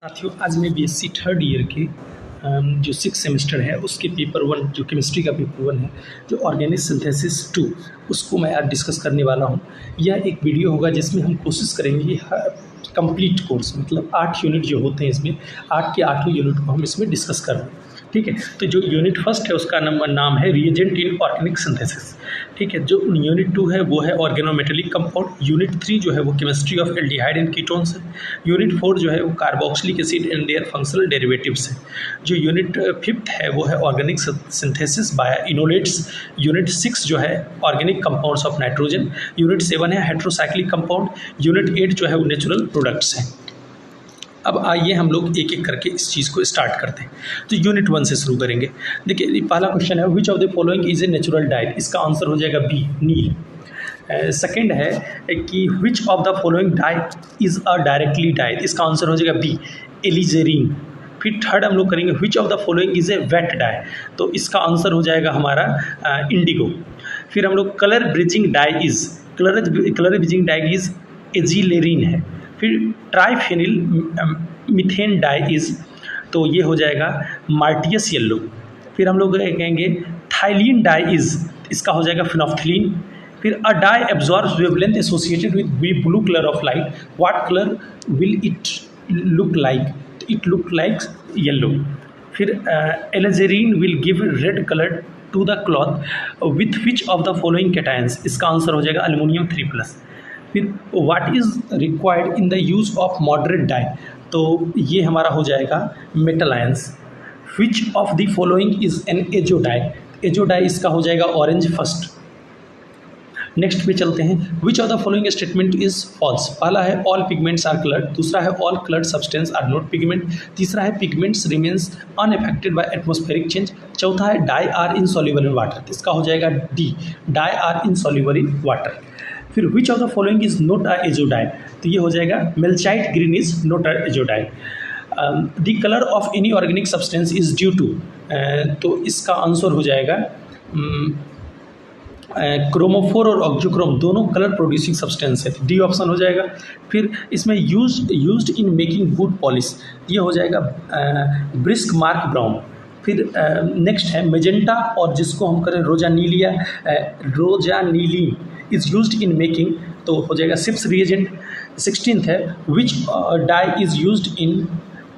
साथियों, आज मैं बीएससी थर्ड ईयर के जो 6 सेमेस्टर है उसके पेपर 1 जो केमिस्ट्री का पेपर 1 है, जो ऑर्गेनिक सिंथेसिस 2, उसको मैं आज डिस्कस करने वाला हूँ। यह एक वीडियो होगा जिसमें हम कोशिश करेंगे कंप्लीट कोर्स मतलब 8 यूनिट जो होते हैं इसमें 8 के 8 यूनिट को हम इसमें डिस्कस कर रहे हैं। ठीक है, तो जो यूनिट फर्स्ट है उसका नाम है रिएजेंट इन ऑर्गेनिक सिंथेसिस। ठीक है, जो यूनिट 2 है वो है ऑर्गेनोमेटेलिक कंपाउंड। यूनिट 3 जो है वो chemistry of aldehyde and ketones है। यूनिट 4 जो है वो carboxylic acid and their functional derivatives है। जो यूनिट 5 है वो है organic synthesis by enolates. Unit 6 जो है organic compounds of nitrogen. Unit 7 है हेट्रोसाइक्लिक कंपाउंड। यूनिट 8 जो है वो नेचुरल प्रोडक्ट्स हैं। अब आइए हम लोग एक एक करके इस चीज़ को स्टार्ट करते हैं। तो यूनिट 1 से शुरू करेंगे। देखिए, पहला क्वेश्चन है which of the following is a natural diet. इसका आंसर हो जाएगा बी, नील। सेकेंड है कि which of the following diet is a directly diet. इसका आंसर हो जाएगा बी, एलिजेरिन। फिर थर्ड हम लोग करेंगे which of the following is a vat dye. तो इसका आंसर हो जाएगा हमारा इंडिगो। फिर हम लोग कलर ब्रिजिंग डाई इज़ एजिलेरिन है। फिर ट्राइफेनिल मीथेन डाई इज़, तो ये हो जाएगा मार्टियस येलो। फिर हम लोग कहेंगे थाइलीन डाई इज़, इसका हो जाएगा फिनोफ्थिलीन। फिर a dye absorbs wavelength associated with blue colour of light, what colour will it look like, it look like yellow. फिर alizarin will give red colour to the cloth with which of the following cations. इसका answer हो जाएगा aluminium 3+। फिर what is required in the use of moderate dye, तो ये हमारा हो जाएगा metal ions. Which of the following is an azo dye, azo dye इसका हो जाएगा ऑरेंज फर्स्ट। नेक्स्ट पे चलते हैं, which of the following statement is false. पहला है ऑल पिगमेंट्स आर कलर्ड, दूसरा है all coloured substance are not pigment, तीसरा है pigments remains unaffected by atmospheric change, चौथा है dye are insoluble in water. इसका हो जाएगा D, dye are insoluble in water. फिर which of the following is not a azo dye, तो ये हो जाएगा malachite green is not a azo dye. The colour of any organic substance is due to, तो इसका आंसर हो जाएगा क्रोमोफोर और ऑक्जोक्रोम दोनों कलर प्रोड्यूसिंग सब्सटेंस है, डी ऑप्शन हो जाएगा। फिर इसमें used in making wood polish, ये हो जाएगा ब्रिस्क मार्क ब्राउन। फिर नेक्स्ट है मेजेंटा, और जिसको हम करें rosaniline is used in making, तो हो जाएगा सिप्स रिएजेंट। 16th है which dye is used in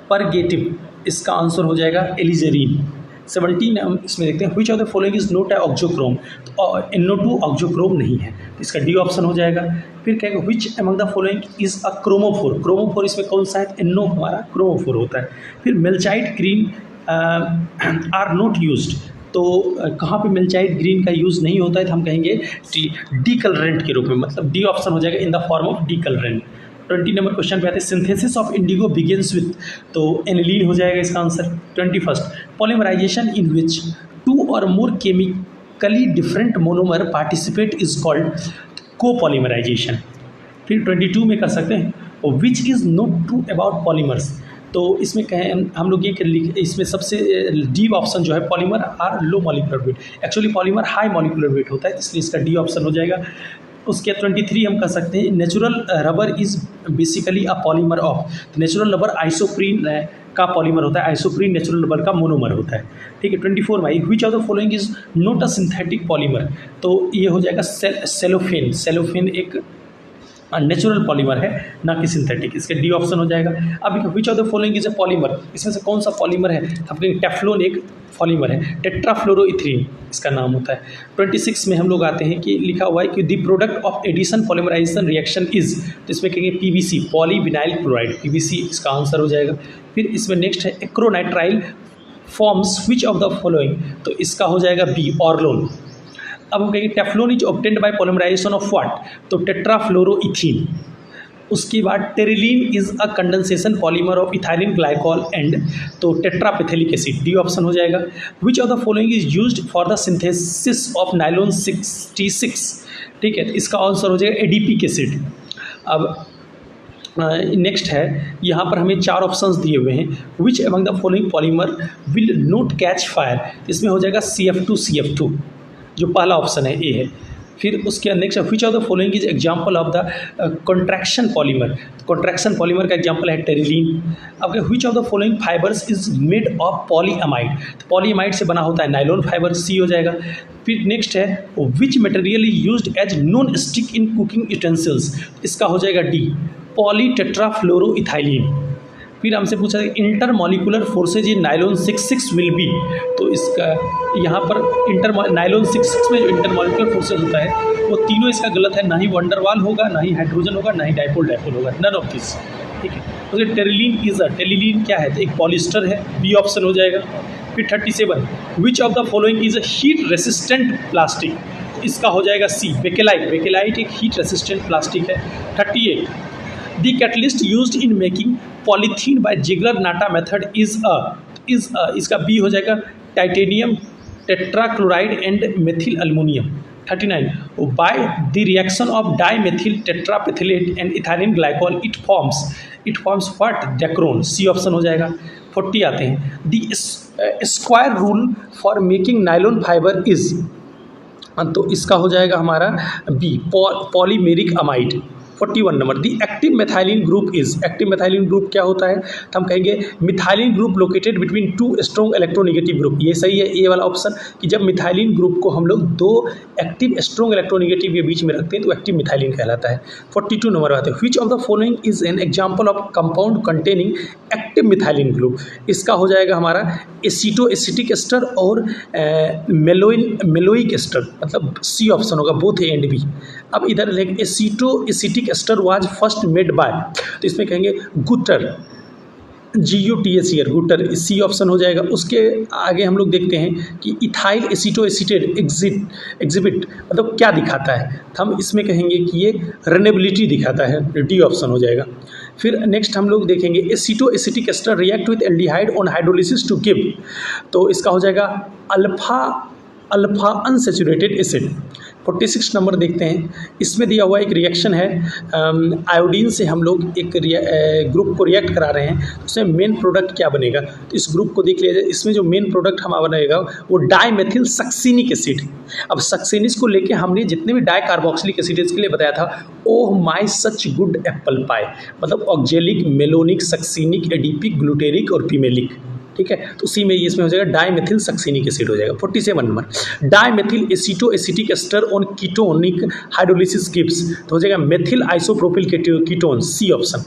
purgative, इसका आंसर हो जाएगा एलिजेरिन। 17 हम इसमें देखते हैं which of the following is note है ऑक्जोक्रोम, तो NO2 ऑक्जोक्रोम नहीं है, तो इसका डी ऑप्शन हो जाएगा। फिर कहेगा विच among the following is a chromophore, chromophore इसमें कौन सा है, NO हमारा क्रोमोफोर होता है। फिर मेल्चाइट ग्रीन आर नॉट यूज्ड, तो कहाँ पे मेल्चाइट ग्रीन का यूज़ नहीं होता है, तो हम कहेंगे डी कलरेंट के रूप में, मतलब डी ऑप्शन हो जाएगा in the form of D colourant. 20 number question पे आते हैं synthesis of Indigo begins with, तो एनिलीन हो जाएगा इसका answer. 21st polymerisation in which 2 और more chemically different monomer participate is called copolymerization. फिर 22 में कर सकते हैं which is not true about polymers, तो इसमें कहें हम लोग ये इसमें सबसे डी ऑप्शन जो है polymer are low molecular weight, actually polymer high molecular weight होता है, इसलिए इसका डी ऑप्शन हो जाएगा। उसके 23 हम कर सकते हैं natural rubber is basically a polymer of, तो नेचुरल रबर आइसोप्रीन का पॉलीमर होता है, आइसोप्रीन नेचुरल रबर का मोनोमर होता है। ठीक है, 24 में which of the following is not a synthetic polymer, तो ये हो जाएगा सेलोफेन। सेलोफेन एक नेचुरल पॉलीमर है, ना कि सिंथेटिक, इसके डी ऑप्शन हो जाएगा। अब विच of the following is A polymer, इसमें से कौन सा पॉलीमर है, हम कहेंगे टेफ्लोन एक पॉलीमर है, टेट्राफ्लोरोइथीन इसका नाम होता है। 26 में हम लोग आते हैं कि लिखा हुआ है कि the product of addition polymerization reaction is, तो इसमें कहेंगे PVC पॉलीविनाइल क्लोराइड, PVC इसका आंसर हो जाएगा। फिर इसमें नेक्स्ट है acrylonitrile forms which of the following, तो इसका हो जाएगा बी, ऑर्लोन। अब हम कहेंगे Teflon is obtained by polymerization of what, तो टेट्राफ्लोरोइथीन। उसके बाद terylene is a condensation polymer of ethylene glycol and, तो टेट्रापेथेलिक एसिड, डी ऑप्शन हो जाएगा। Which of the following is used for the synthesis of nylon 66, ठीक है, इसका answer हो जाएगा एडिपिक एसिड। अब नेक्स्ट है, यहाँ पर हमें 4 ऑप्शंस दिए हुए हैं, विच among the following polymer will not catch fire, इसमें हो जाएगा CF2 जो पहला ऑप्शन है, ए है। फिर उसके next which of the following is example of the contraction polymer. Contraction polymer का एग्जांपल है टेरिलीन। अब which of the following fibres is made of polyamide. तो पॉलीअमाइड से बना होता है नाइलॉन फाइबर, सी हो जाएगा। फिर नेक्स्ट है which material used as non stick in cooking utensils. इसका हो जाएगा डी, पॉलीटेट्राफ्लोरोइथाइलिन। फिर हमसे पूछा है intermolecular forces in nylon 66 will be. तो इसका यहाँ पर नाइलॉन 66 में जो इंटर मॉलिकुलर फोर्सेज होता है वो तीनों इसका गलत है, ना ही वंडरवाल होगा, ना ही हाइड्रोजन होगा, ना ही डाइपोल होगा, नन ऑफ दिस। ठीक है, तो टेरिलीन इज टेरिलीन क्या है, तो एक पॉलिस्टर है, बी ऑप्शन हो जाएगा। फिर 37 which of the following is a heat resistant plastic. इसका हो जाएगा सी, बेकेलाइट। बेकेलाइट एक हीट रेसिस्टेंट प्लास्टिक है। 38 the catalyst used in making polythene by Ziegler Natta method is इसका बी हो जाएगा titanium tetrachloride and methyl aluminium. 39 by the reaction of dimethyl terephthalate and ethylene glycol it forms what, Dacron, C option हो जाएगा। 40 आते हैं the square rule for making nylon fibre is, तो इसका हो जाएगा हमारा B, polymeric amide. 41 number the active methylene group is. Active methylene group क्या होता है, तो हम कहेंगे methylene group located between two strong electronegative group. ये सही है, ए वाला ऑप्शन, कि जब मिथाइलिन ग्रुप को हम लोग दो एक्टिव स्ट्रॉन्ग इलेक्ट्रोनेगेटिव के बीच में रखते हैं तो एक्टिव मिथाइलिन कहलाता है। 42 नंबर आते हैं which of the following is an example of compound containing active methylene group. इसका हो जाएगा हमारा एसीटो एसिटिक एस्टर और मेलोइक एस्टर, मतलब सी ऑप्शन होगा, बोथ ए एंड बी। अब इधर लेंगे acetoacetic ester was first made by, तो इसमें कहेंगे गुटर, GUTACR, गुटर, सी ऑप्शन हो जाएगा। उसके आगे हम लोग देखते हैं कि इथाइल एसीटो एसीटेट एग्जिबिट मतलब क्या दिखाता है, तो हम इसमें कहेंगे कि ये रनेबिलिटी दिखाता है, डी ऑप्शन हो जाएगा। फिर नेक्स्ट हम लोग देखेंगे acetoacetic ester react with aldehyde on hydrolysis to give, तो इसका हो जाएगा अल्फा अनसैचुरेटेड एसिड। 46 नंबर देखते हैं, इसमें दिया हुआ एक रिएक्शन है, आयोडीन से हम लोग एक ग्रुप को रिएक्ट करा रहे हैं, तो उसमें मेन प्रोडक्ट क्या बनेगा, तो इस ग्रुप को देख लिया जाए। इसमें जो मेन प्रोडक्ट हमारा बनेगा वो डाइमेथिल सक्सिनिक एसिड। अब सक्सिनिस को लेके हमने जितने भी डाई कार्बोक्सिलिक एसिड के लिए बताया था, ओह माई सच गुड एप्पल पाई, मतलब oxalic, malonic, succinic, adipic, glutaric और पिमेलिक। ठीक है, तो उसी में इसमें हो जाएगा डाइमेथिल सक्सिनिक एसिड हो जाएगा। 47 number dimethyl acetoacetic ester on ketonic hydrolysis gives, तो हो जाएगा methyl isopropyl ketone, C option.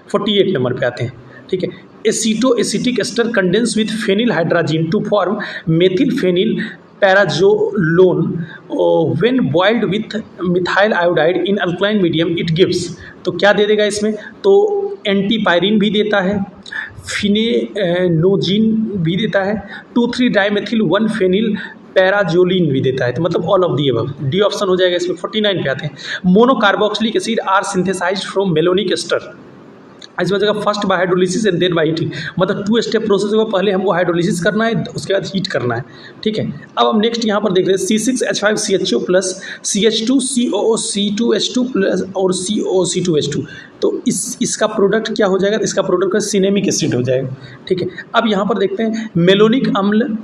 48 number पे आते हैं। ठीक है, acetoacetic ester condense with phenyl hydrazine to form methyl phenyl pyrazolone when boiled with methyl iodide in alkaline medium it gives, तो क्या दे देगा इसमें, तो एंटीपायरिन भी देता है, फिनेनोजिन भी देता है, 2,3 डाइमेथिल 1 फेनिल पैराजोलिन भी देता है, तो मतलब all of the above, D option हो जाएगा इसमें। 49 पे आते हैं monocarboxylic acid are synthesised from malonic ester, इसमें जगह first by hydrolysis and then by heating, मतलब 2 स्टेप प्रोसेस होगा, पहले हमको हाइड्रोलिसिस करना है, उसके बाद हीट करना है। ठीक है, अब हम नेक्स्ट यहाँ पर देख रहे हैं C6H5CHO plus CH2 COO2H2 plus और COC2H2, तो इसका प्रोडक्ट क्या हो जाएगा, इसका प्रोडक्ट का सिनेमिक एसिड हो जाएगा। ठीक है, अब यहाँ पर देखते हैं मेलोनिक अम्ल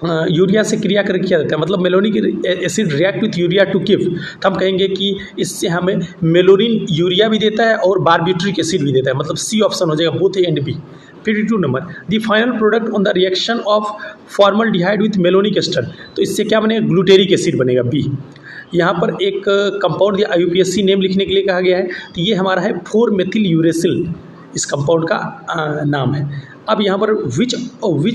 यूरिया से क्रिया करके किया जाता है, मतलब malonic acid react with urea to give, तो हम कहेंगे कि इससे हमें मेलोनिन यूरिया भी देता है और बारबिट्रिक एसिड भी देता है, मतलब सी ऑप्शन हो जाएगा, both A and B. 52 number the final product on the reaction of formaldehyde with malonic ester, तो इससे क्या बनेगा, ग्लूटेरिक एसिड बनेगा, बी। यहाँ पर एक कंपाउंड या IUPAC नेम लिखने के लिए कहा गया है, तो ये हमारा है 4-मेथिल यूरेसिल, इस कंपाउंड का नाम है। अब यहाँ पर which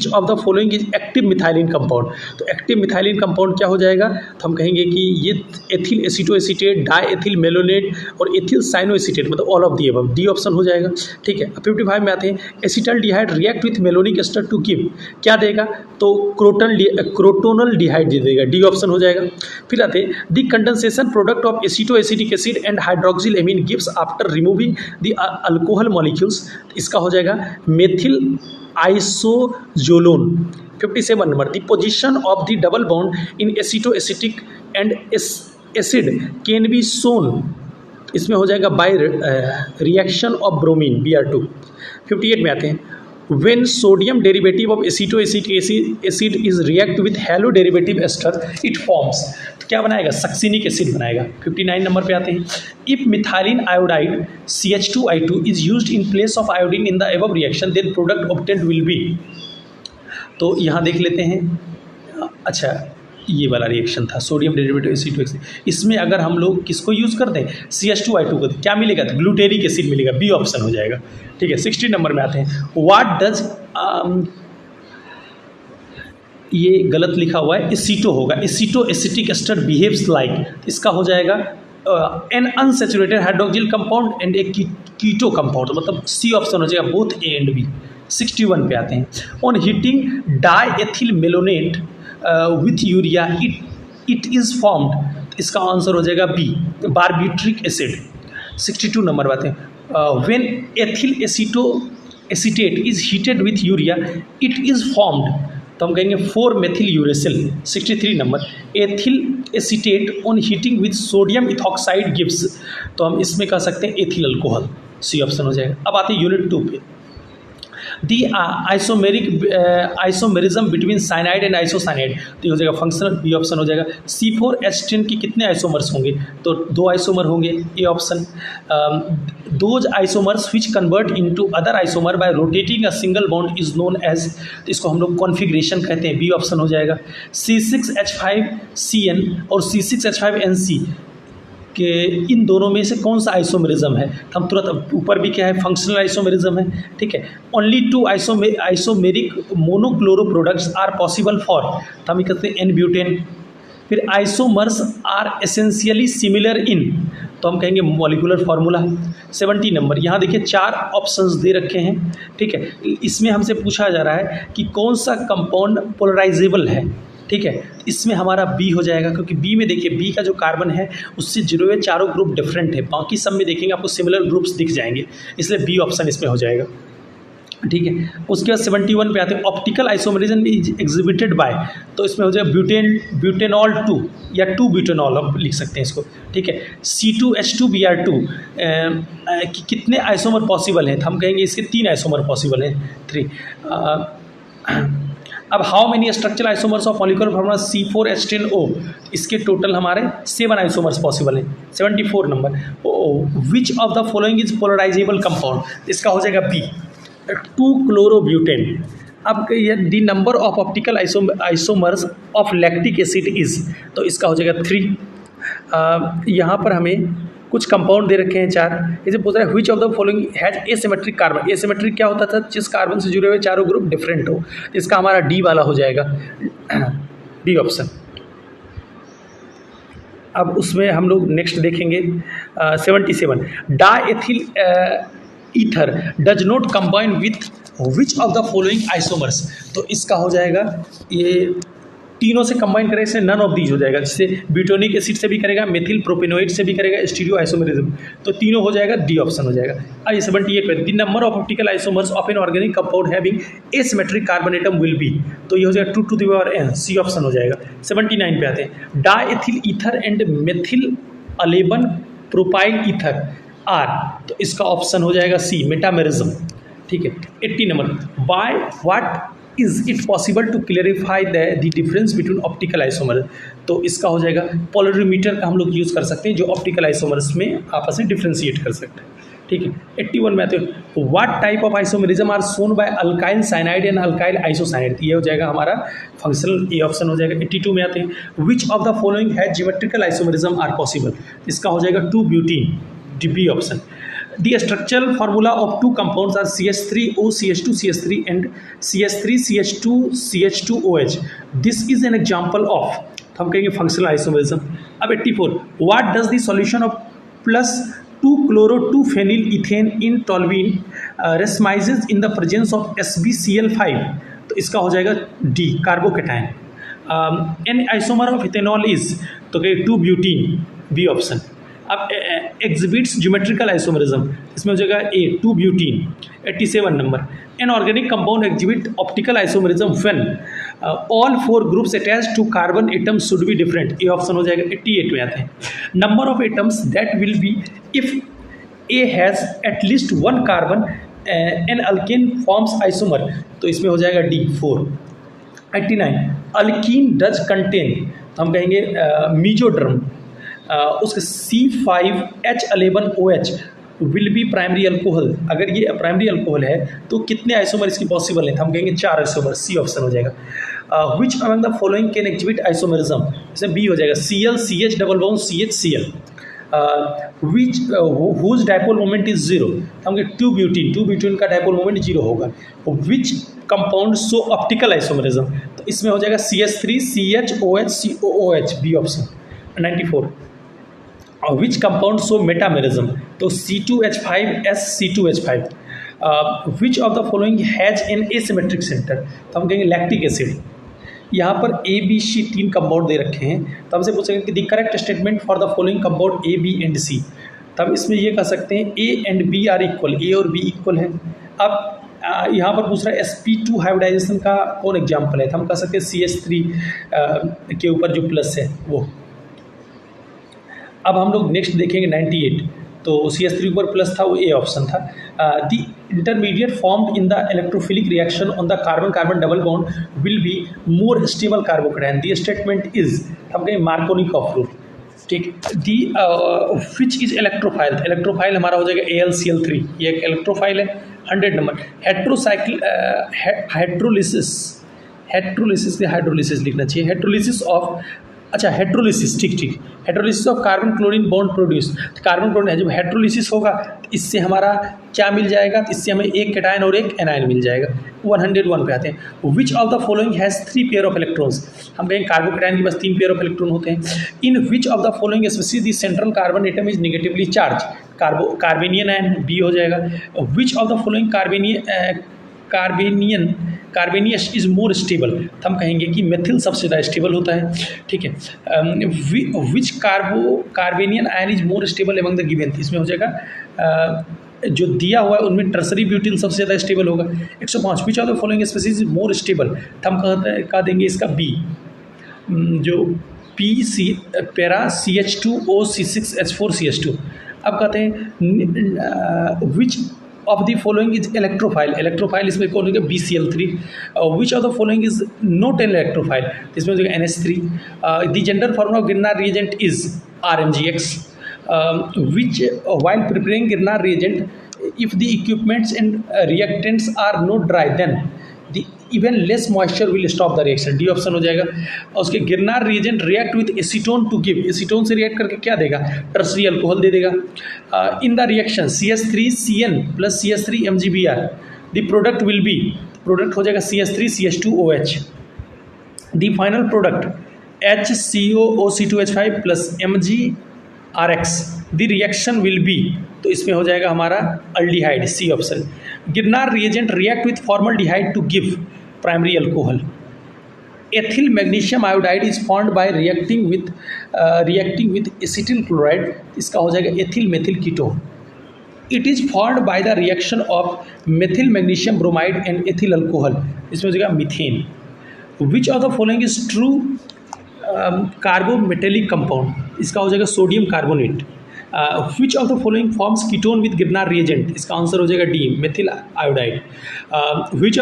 of the following is active methylene compound, तो एक्टिव मिथाइलिन कंपाउंड क्या हो जाएगा, तो हम कहेंगे कि ये ethyl acetoacetate, diethyl malonate और एथिल साइनो एसीटेट, मतलब all of the above, D option हो जाएगा। ठीक है, 55 में आते हैं acetaldehyde react with malonic ester to give, क्या देगा, तो क्रोटोनल डिहाइड दे देगा, डी ऑप्शन हो जाएगा। फिर आते हैं the condensation product of acetoacetic acid and hydroxyl amine gives after removing the alcohol molecules, इसका हो जाएगा methyl isoxazolone. 57 number the position of the double bond in acetoacetic and acid can be shown, इसमें हो जाएगा bye reaction of bromine, Br2। 58 में आते हैं when sodium derivative of acetoacetic acid is react with halo derivative ester it forms, क्या बनाएगा, succinic acid बनाएगा। 59 number पे आते हैं, if methylene iodide CH2I2 is used in place of iodine in the above reaction then product obtained will be. तो यहाँ देख लेते हैं, अच्छा ये वाला रिएक्शन था, सोडियम डेरिवेटिव AC2H, इसमें अगर हम लोग किसको यूज़ कर दें, CH2I2 को, क्या मिलेगा, तो ग्लूटेरिक एसिड मिलेगा, बी ऑप्शन हो जाएगा। ठीक है, 60 नंबर में आते हैं, व्हाट डज, ये गलत लिखा हुआ है, एसीटो होगा, acetoacetic ester behaves like, इसका हो जाएगा an unsaturated hydroxyl compound and a keto compound, मतलब सी ऑप्शन हो जाएगा, बोथ ए एंड बी। 61 पे आते हैं, on heating diethyl malonate with urea it is formed, इसका आंसर हो जाएगा बी, बारबिट्रिक एसिड। 62 नंबर बात है, when ethyl acetate is heated with urea it is formed, तो हम कहेंगे four methyl uracil. 63 number, ethyl acetate on heating with sodium ethoxide gives, तो हम इसमें कह सकते हैं एथिल अल्कोहल, सी ऑप्शन हो जाएगा। अब आते हैं यूनिट 2 पे, the isomerism between cyanide and isocyanide, तो हो जाएगा फंक्शनल, बी ऑप्शन हो जाएगा। C4H10 की कितने आइसोमर्स होंगे, तो 2 आइसोमर होंगे, A option. Those isomers which convert into other isomer by rotating a single bond is known as, तो इसको हम लोग कॉन्फिग्रेशन कहते हैं, बी ऑप्शन हो जाएगा। C6H5CN और C6H5NC कि इन दोनों में से कौन सा आइसोमेरिज्म है, तो हम तुरंत, ऊपर भी क्या है, फंक्शनल आइसोमेरिज्म है। ठीक है, only 2 isomeric monochloro products are possible for, तो हम कहते हैं एन ब्यूटेन। फिर isomers are essentially similar in, तो हम कहेंगे मॉलिक्यूलर फार्मूला। 70 नंबर, यहाँ देखिए 4 ऑप्शंस दे रखे हैं। ठीक है, इसमें हमसे पूछा जा रहा है कि कौन सा कंपाउंड पोलराइजेबल है। ठीक है, इसमें हमारा बी हो जाएगा, क्योंकि बी में देखिए बी का जो कार्बन है उससे जुड़े हुए चारों ग्रुप डिफरेंट है, बाकी सब में देखेंगे आपको सिमिलर ग्रुप्स दिख जाएंगे, इसलिए बी ऑप्शन इसमें हो जाएगा। ठीक है, उसके बाद 71 पे आते हैं, optical isomerism is exhibited by, तो इसमें हो जाएगा ब्यूटेनॉल 2 या 2 ब्यूटेनॉल आप लिख सकते हैं इसको। ठीक है, C2H2Br2 कि कितने आइसोमर पॉसिबल हैं, तो हम कहेंगे इसके 3 आइसोमर पॉसिबल हैं, 3। अब how many structural isomers of molecular formula C4H10O, इसके टोटल हमारे 7 आइसोमर्स पॉसिबल हैं। 74 number, which of the following is polarizable compound, इसका हो जाएगा बी, 2-क्लोरोब्यूटेन। अब ये the number of optical isomers of lactic acid is, तो इसका हो जाएगा 3। यहाँ पर हमें कुछ कंपाउंड दे रखे हैं 4, इसे पूछ रहा है which of the following has asymmetric carbon, asymmetric क्या होता था, जिस कार्बन से जुड़े हुए चारों ग्रुप डिफरेंट हो, इसका हमारा डी वाला हो जाएगा, डी ऑप्शन। अब उसमें हम लोग नेक्स्ट देखेंगे 77, diethyl ether does not combine with which of the following isomers, तो इसका हो जाएगा, ये तीनों से कंबाइन करें, इससे नन ऑफ दीज हो जाएगा, जिससे ब्यूटोनिक एसिड से भी करेगा, मेथिल प्रोपेनोइड से भी करेगा, स्टीरियो आइसोमेरिज्म, तो तीनों हो जाएगा, डी ऑप्शन हो जाएगा। आइए 78 पे, the number of optical isomers of an organic compound having asymmetric carbon atom will be, तो ये हो जाएगा 2 to the power n, C option हो जाएगा। 79 पे आते हैं, diethyl ether and methyl 11 propyl ether are, तो इसका ऑप्शन हो जाएगा सी, मेटामेरिज्म। ठीक है, 80 number, by what is it possible to clarify the difference between optical isomer, तो इसका हो जाएगा पोलरीमीटर का हम लोग यूज़ कर सकते हैं, जो ऑप्टिकल आइसोमर्स में आपस में डिफ्रेंशिएट कर सकते हैं। ठीक है, 81 में आते हैं, what type of isomerism are shown by alkyl cyanide and alkyl isocyanide, ये हो जाएगा हमारा फंक्शनल, ए ऑप्शन हो जाएगा। 82 में आते हैं, which of the following has geometrical isomerism are possible, इसका हो जाएगा 2 butene, D B option. The structural formula of 2 compounds are CH3O CH2 and CH3CH2CH2OH. This is an example of, तो हम कहेंगे functional isomerism। अब 84, what does the solution of plus 2-chloro-2-phenyl ethane in toluene racemizes in the presence of SbCl5, तो इसका हो जाएगा D, carbocation. An isomer of ethanol is, तो कहेंगे 2 ब्यूटीन, बी ऑप्शन। अब एग्जिबिट्स ज्योमेट्रिकल आइसोमेरिज्म, इसमें हो जाएगा A, 2 butene. 87 number, an organic compound exhibit optical isomerism when all 4 groups attached to carbon atoms should be different, A option हो जाएगा। 88 में आते हैं, number of atoms that will be if A has at least 1 carbon an alkane forms isomer, तो इसमें हो जाएगा D, 4। 89 alkyne does contain, तो हम कहेंगे मीजोड्रम, उसके C5H11OH will be primary alcohol. अगर ये प्राइमरी अल्कोहल है तो कितने आइसोमर इसकी पॉसिबल है, तो हम कहेंगे 4 आइसोमर, सी ऑप्शन हो जाएगा। Which among the following can exhibit isomerism, इसमें बी हो जाएगा Cl CH double bond CH Cl। Which whose dipole moment is 0, तो हम टू ब्यूटीन का डायपोल मोमेंट 0 होगा। Which compound show optical isomerism, तो इसमें हो जाएगा CH3 CHOH COOH, B option. 94 which compound show metamerism, तो C2H5S C2H5। Which of the following has an asymmetric centre, तो हम कहेंगे लैक्टिक एसिड। यहाँ पर ABC 3 कंपाउंड दे रखे हैं, तो हमसे पूछेंगे कि the correct statement for the following compound A B and C, तब इसमें ये कह सकते हैं A and B are equal, A और B इक्वल है। अब यहाँ पर पूछ रहा है sp2 हाइब्रिडाइजेशन का कौन एग्जाम्पल है, तो हम कह सकते हैं CH3 के ऊपर जो प्लस है वो। अब हम लोग नेक्स्ट देखेंगे 98, तो CH3 ऊपर प्लस था, वो ए ऑप्शन था। The intermediate formed in the electrophilic reaction on the carbon carbon double bond will be more stable carbocation, the statement is, हम कहें मार्कोनिकॉफ रूल, ठीक। दी विच इज इलेक्ट्रोफाइल, इलेक्ट्रोफाइल हमारा हो जाएगा AlCl3, ये एक इलेक्ट्रोफाइल है। 100 नंबर हेट्रोसाइकिल हाइड्रोलिसिस लिखना चाहिए, हेट्रोलिसिस ऑफ, अच्छा हेट्रोलिसिस, ठीक, heterolysis of carbon chlorine bond produce, carbon chlorine जब हेट्रोलिसिस होगा तो इससे हमारा क्या मिल जाएगा, तो इससे हमें एक कैटायन और एक एनायन मिल जाएगा। 101 पे आते हैं, which of the following has 3 pair of electrons, हम कहेंगे कार्बोकैटायन के पास 3 पेयर ऑफ इलेक्ट्रॉन होते हैं। In which of the following specific the central carbon atom is negatively charge, carbanion ion, B हो जाएगा। Which of the following carbanions is more stable, हम कहेंगे कि मेथिल सबसे ज़्यादा स्टेबल होता है, ठीक है। Which carbanion ion is more stable among the given, इसमें हो जाएगा जो दिया हुआ है उनमें टर्सरी ब्यूटिल सबसे ज़्यादा स्टेबल होगा। 105 विच of the following species is more stable, हम कह देंगे इसका बी, जो PC para CH2O C6H4 CH2। अब कहते हैं which of the following is electrophile, electrophile इसमें कौन होगा, BCl3। Which of the following is not an electrophile, इसमें हो जाएगा NH3। The gender formula of Girnar reagent is RMgX। which while preparing Grignard reagent, if the equipments and reactants are not dry, then the even less moisture will stop the reaction, D option हो जाएगा। और उसके Grignard reagent react with acetone to give, acetone से react करके क्या देगा, tertiary alcohol दे देगा। In the reaction CH3CN plus CH3 MgBr, the product will be, product हो जाएगा CH3 CH2OH, the final product HCOOC2H5 plus MgRX, the reaction will be, तो इसमें हो जाएगा हमारा aldehyde, C option. Grignard reagent react with formaldehyde to give primary alcohol. Ethyl magnesium iodide is formed by reacting with acetyl chloride, इसका हो जाएगा ethyl methyl ketone. It is formed by the reaction of methyl magnesium bromide and ethyl alcohol, इसमें हो जाएगा methane. Which of the following is true carbometallic compound, इसका हो जाएगा sodium carbonate. Which of the following forms ketone with Grignard reagent, इसका answer हो जाएगा D, methyl iodide. Which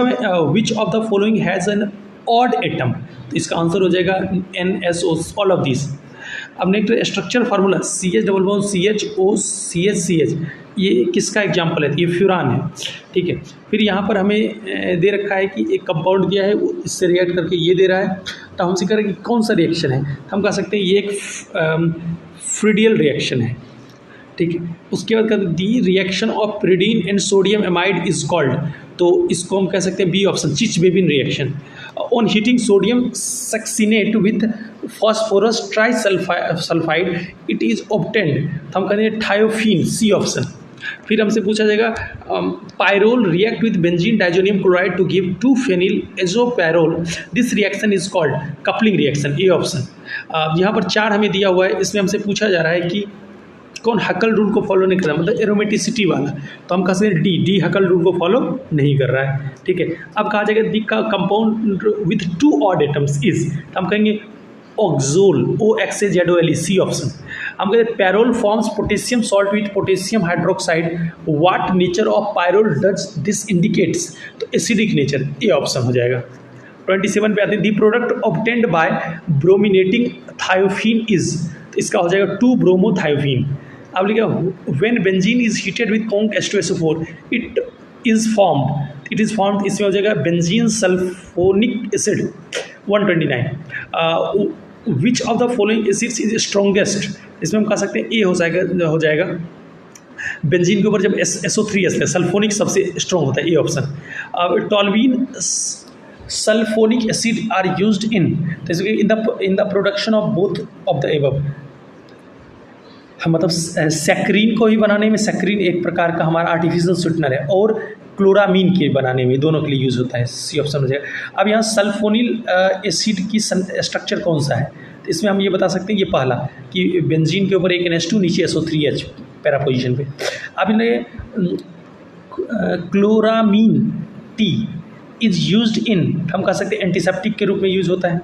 of the following has an odd atom, तो इसका answer हो जाएगा NSO, ऑल ऑफ दिस। अब next structure formula CH double bond CHO CH, ये किसका एग्जाम्पल है, ये फ्यूरान है, ठीक है। फिर यहाँ पर हमें दे रखा है कि एक कंपाउंड दिया है, वो इससे रिएक्ट करके ये दे रहा है, तो हमसे कह रहे हैं कि कौन सा रिएक्शन है, हम कह सकते हैं ये एक फ्रीडियल रिएक्शन है, ठीक है। उसके बाद कहते हैं the reaction of pyridine and sodium amide is called, तो इसको हम कह सकते हैं B option, Chichibabin reaction. On heating sodium succinate with phosphorus trisulphide it is obtained, तो हम कहते हैं थायोफीन, सी ऑप्शन। फिर हमसे पूछा जाएगा pyrrole react with benzene diazonium chloride to give two phenyl azopyrrole, this reaction is called coupling reaction, A option. यहाँ पर 4 हमें दिया हुआ है, इसमें हमसे पूछा जा रहा है कि कौन हकल रूल को फॉलो नहीं कर रहा, मतलब एरोमेटिसिटी वाला, तो हम कह सकते हैं डी हकल रूल को फॉलो नहीं कर रहा है, ठीक है। अब कहा जाएगा दी का compound with 2 odd atoms is, तो हम कहेंगे ऑक्सोल, OXAZOLE, सी ऑप्शन। हम कहते हैं pyrrole forms potassium salt with potassium hydroxide, what nature of pyrrole does this indicates, तो एसिडिक नेचर, ए ऑप्शन हो जाएगा। 27 पे आते हैं, the product obtained by brominating thiophene is, तो इसका हो जाएगा 2 ब्रोमोथायोफीन। अब लिखा when benzene is heated with conc H2SO4 it is formed, इसमें हो जाएगा benzene sulphonic acid 129। Which of the following acids is strongest, इसमें हम कह सकते हैं ए हो जाएगा बेंजीन के ऊपर जब SO3 आता है, सल्फोनिक सबसे स्ट्रॉन्ग होता है, ए ऑप्शन। अब toluene sulphonic acid are used in, in the production of both of the above, मतलब सैक्रीन को ही बनाने में, सैक्रीन एक प्रकार का हमारा आर्टिफिशियल स्वीटनर है, और क्लोरामीन के बनाने में, दोनों के लिए यूज़ होता है, सी ऑप्शन हो जाएगा। अब यहाँ सल्फोनिल एसिड की स्ट्रक्चर कौन सा है, तो इसमें हम ये बता सकते हैं, ये पहला कि बेंजीन के ऊपर एक NH2 नीचे SO3H पैरा पोजिशन पे। अब इन्हें क्लोरामीन टी इज यूज्ड इन, हम कह सकते हैं एंटीसेप्टिक के रूप में यूज होता है।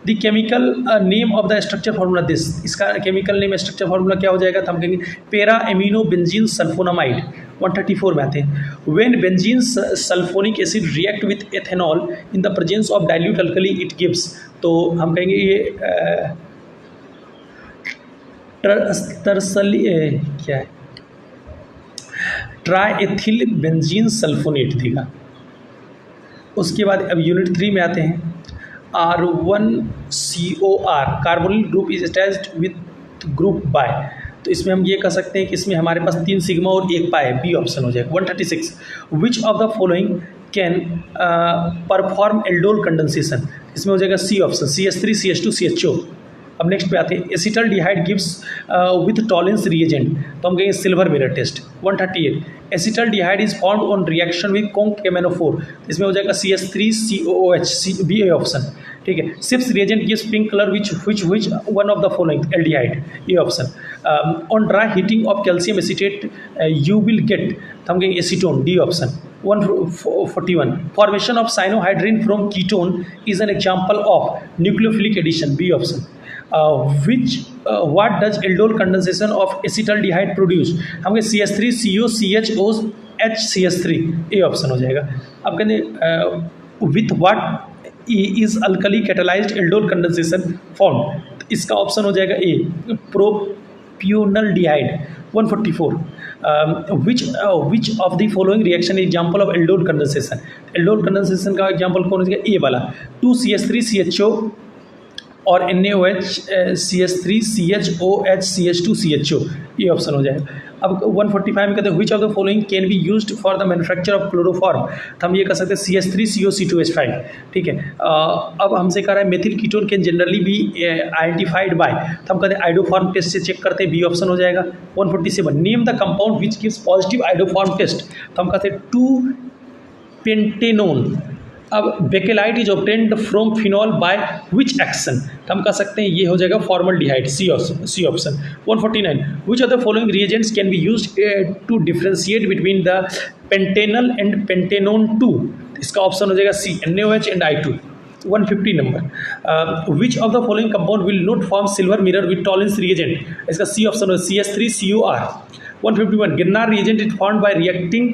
The chemical name of the structure formula this, इसका केमिकल नेम स्ट्रक्चर फार्मूला क्या हो जाएगा, तो हम कहेंगे पेरा एमिनो बेंजीन सल्फोनामाइड 134 में आते हैं। When benzene sulphonic acid react with ethanol in the presence of dilute alkali it gives, तो हम कहेंगे ये क्या है, ट्राइएथिल बेंजीन सल्फोनेट देगा। उसके बाद अब यूनिट 3 में आते हैं, R1COR carbonyl group is attached with group by, तो इसमें हम ये कह सकते हैं कि इसमें हमारे पास 3 सिग्मा और 1 पाई है, बी ऑप्शन हो जाएगा। 136 which of the following can perform aldol condensation, इसमें हो जाएगा C option, CH3 CH2 CHO। अब नेक्स्ट पे आते हैं, acetaldehyde gives with Tollens reagent, तो हम कहेंगे silver mirror test. 138 acetaldehyde is formed on reaction with conc KMnO4, इसमें हो जाएगा CH3COOH, बी ए ऑप्शन, ठीक है। Schiff's reagent gives pink colour which one of the following, aldehyde, A option. On dry heating of calcium acetate you will get, तो हम कहेंगे acetone, D option. 141 formation of cyanohydrin from ketone is an example of nucleophilic addition, B option. what does aldol condensation of acetaldehyde produce, हम CH3 CO CHO HCH3, ए option हो जाएगा। अब कहते with what is alkali catalyzed aldol condensation formed, इसका option हो जाएगा ए, प्रोप्यूनल्डिहाइड। 144 which of the following reaction is example of aldol condensation, aldol condensation का example कौन हो जाएगा, ए वाला, 2CH3 CHO और NaOH CH3 CHOH CH2 CHO, ये ऑप्शन हो जाएगा। अब 145 में कहते हैं which of the following can be used for the manufacture of chloroform, तो हम ये कह सकते हैं CH3 CO C2H5, ठीक है। अब हमसे कह रहा है methyl ketone can generally be identified by, तो हम कहते हैं आइडोफॉर्म टेस्ट से चेक करते हैं, बी ऑप्शन हो जाएगा। 147 name the compound which gives positive iodoform test, तो हम कहते हैं 2-pentanone। अब bakelite is obtained from phenol by which action, तो हम कह सकते हैं ये हो जाएगा formaldehyde, C option. 149 which of the following reagents can be used to differentiate between the pentanal and pentanone 2, इसका ऑप्शन हो जाएगा C, NaOH and I2। 150 number which of the following compound will not form silver mirror with Tollens reagent, इसका C option हो CH3COR। 151 Grignard reagent is formed by reacting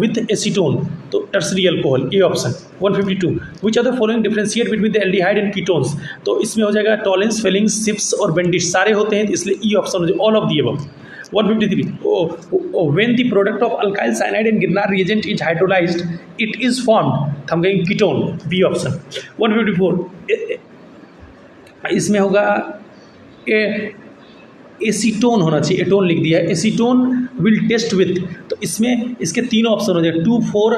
with acetone, तो tertiary alcohol, A option. 152 which are the following differentiate between the aldehyde and ketones, तो इसमें हो जाएगा Tollens, Fehling's, sips और बेंडिश, सारे होते हैं, इसलिए ई ऑप्शन हो जाएगा, all of the above. 153 when the product of alkyl cyanide and Girnar reagent is hydrolysed it is formed, हम कहेंगे कीटोन, बी ऑप्शन। 154 इसमें होगा एसीटोन होना चाहिए, एटोन लिख दिया है, एसीटोन विल टेस्ट विथ, तो इसमें इसके 3 ऑप्शन हो जाए, 2,4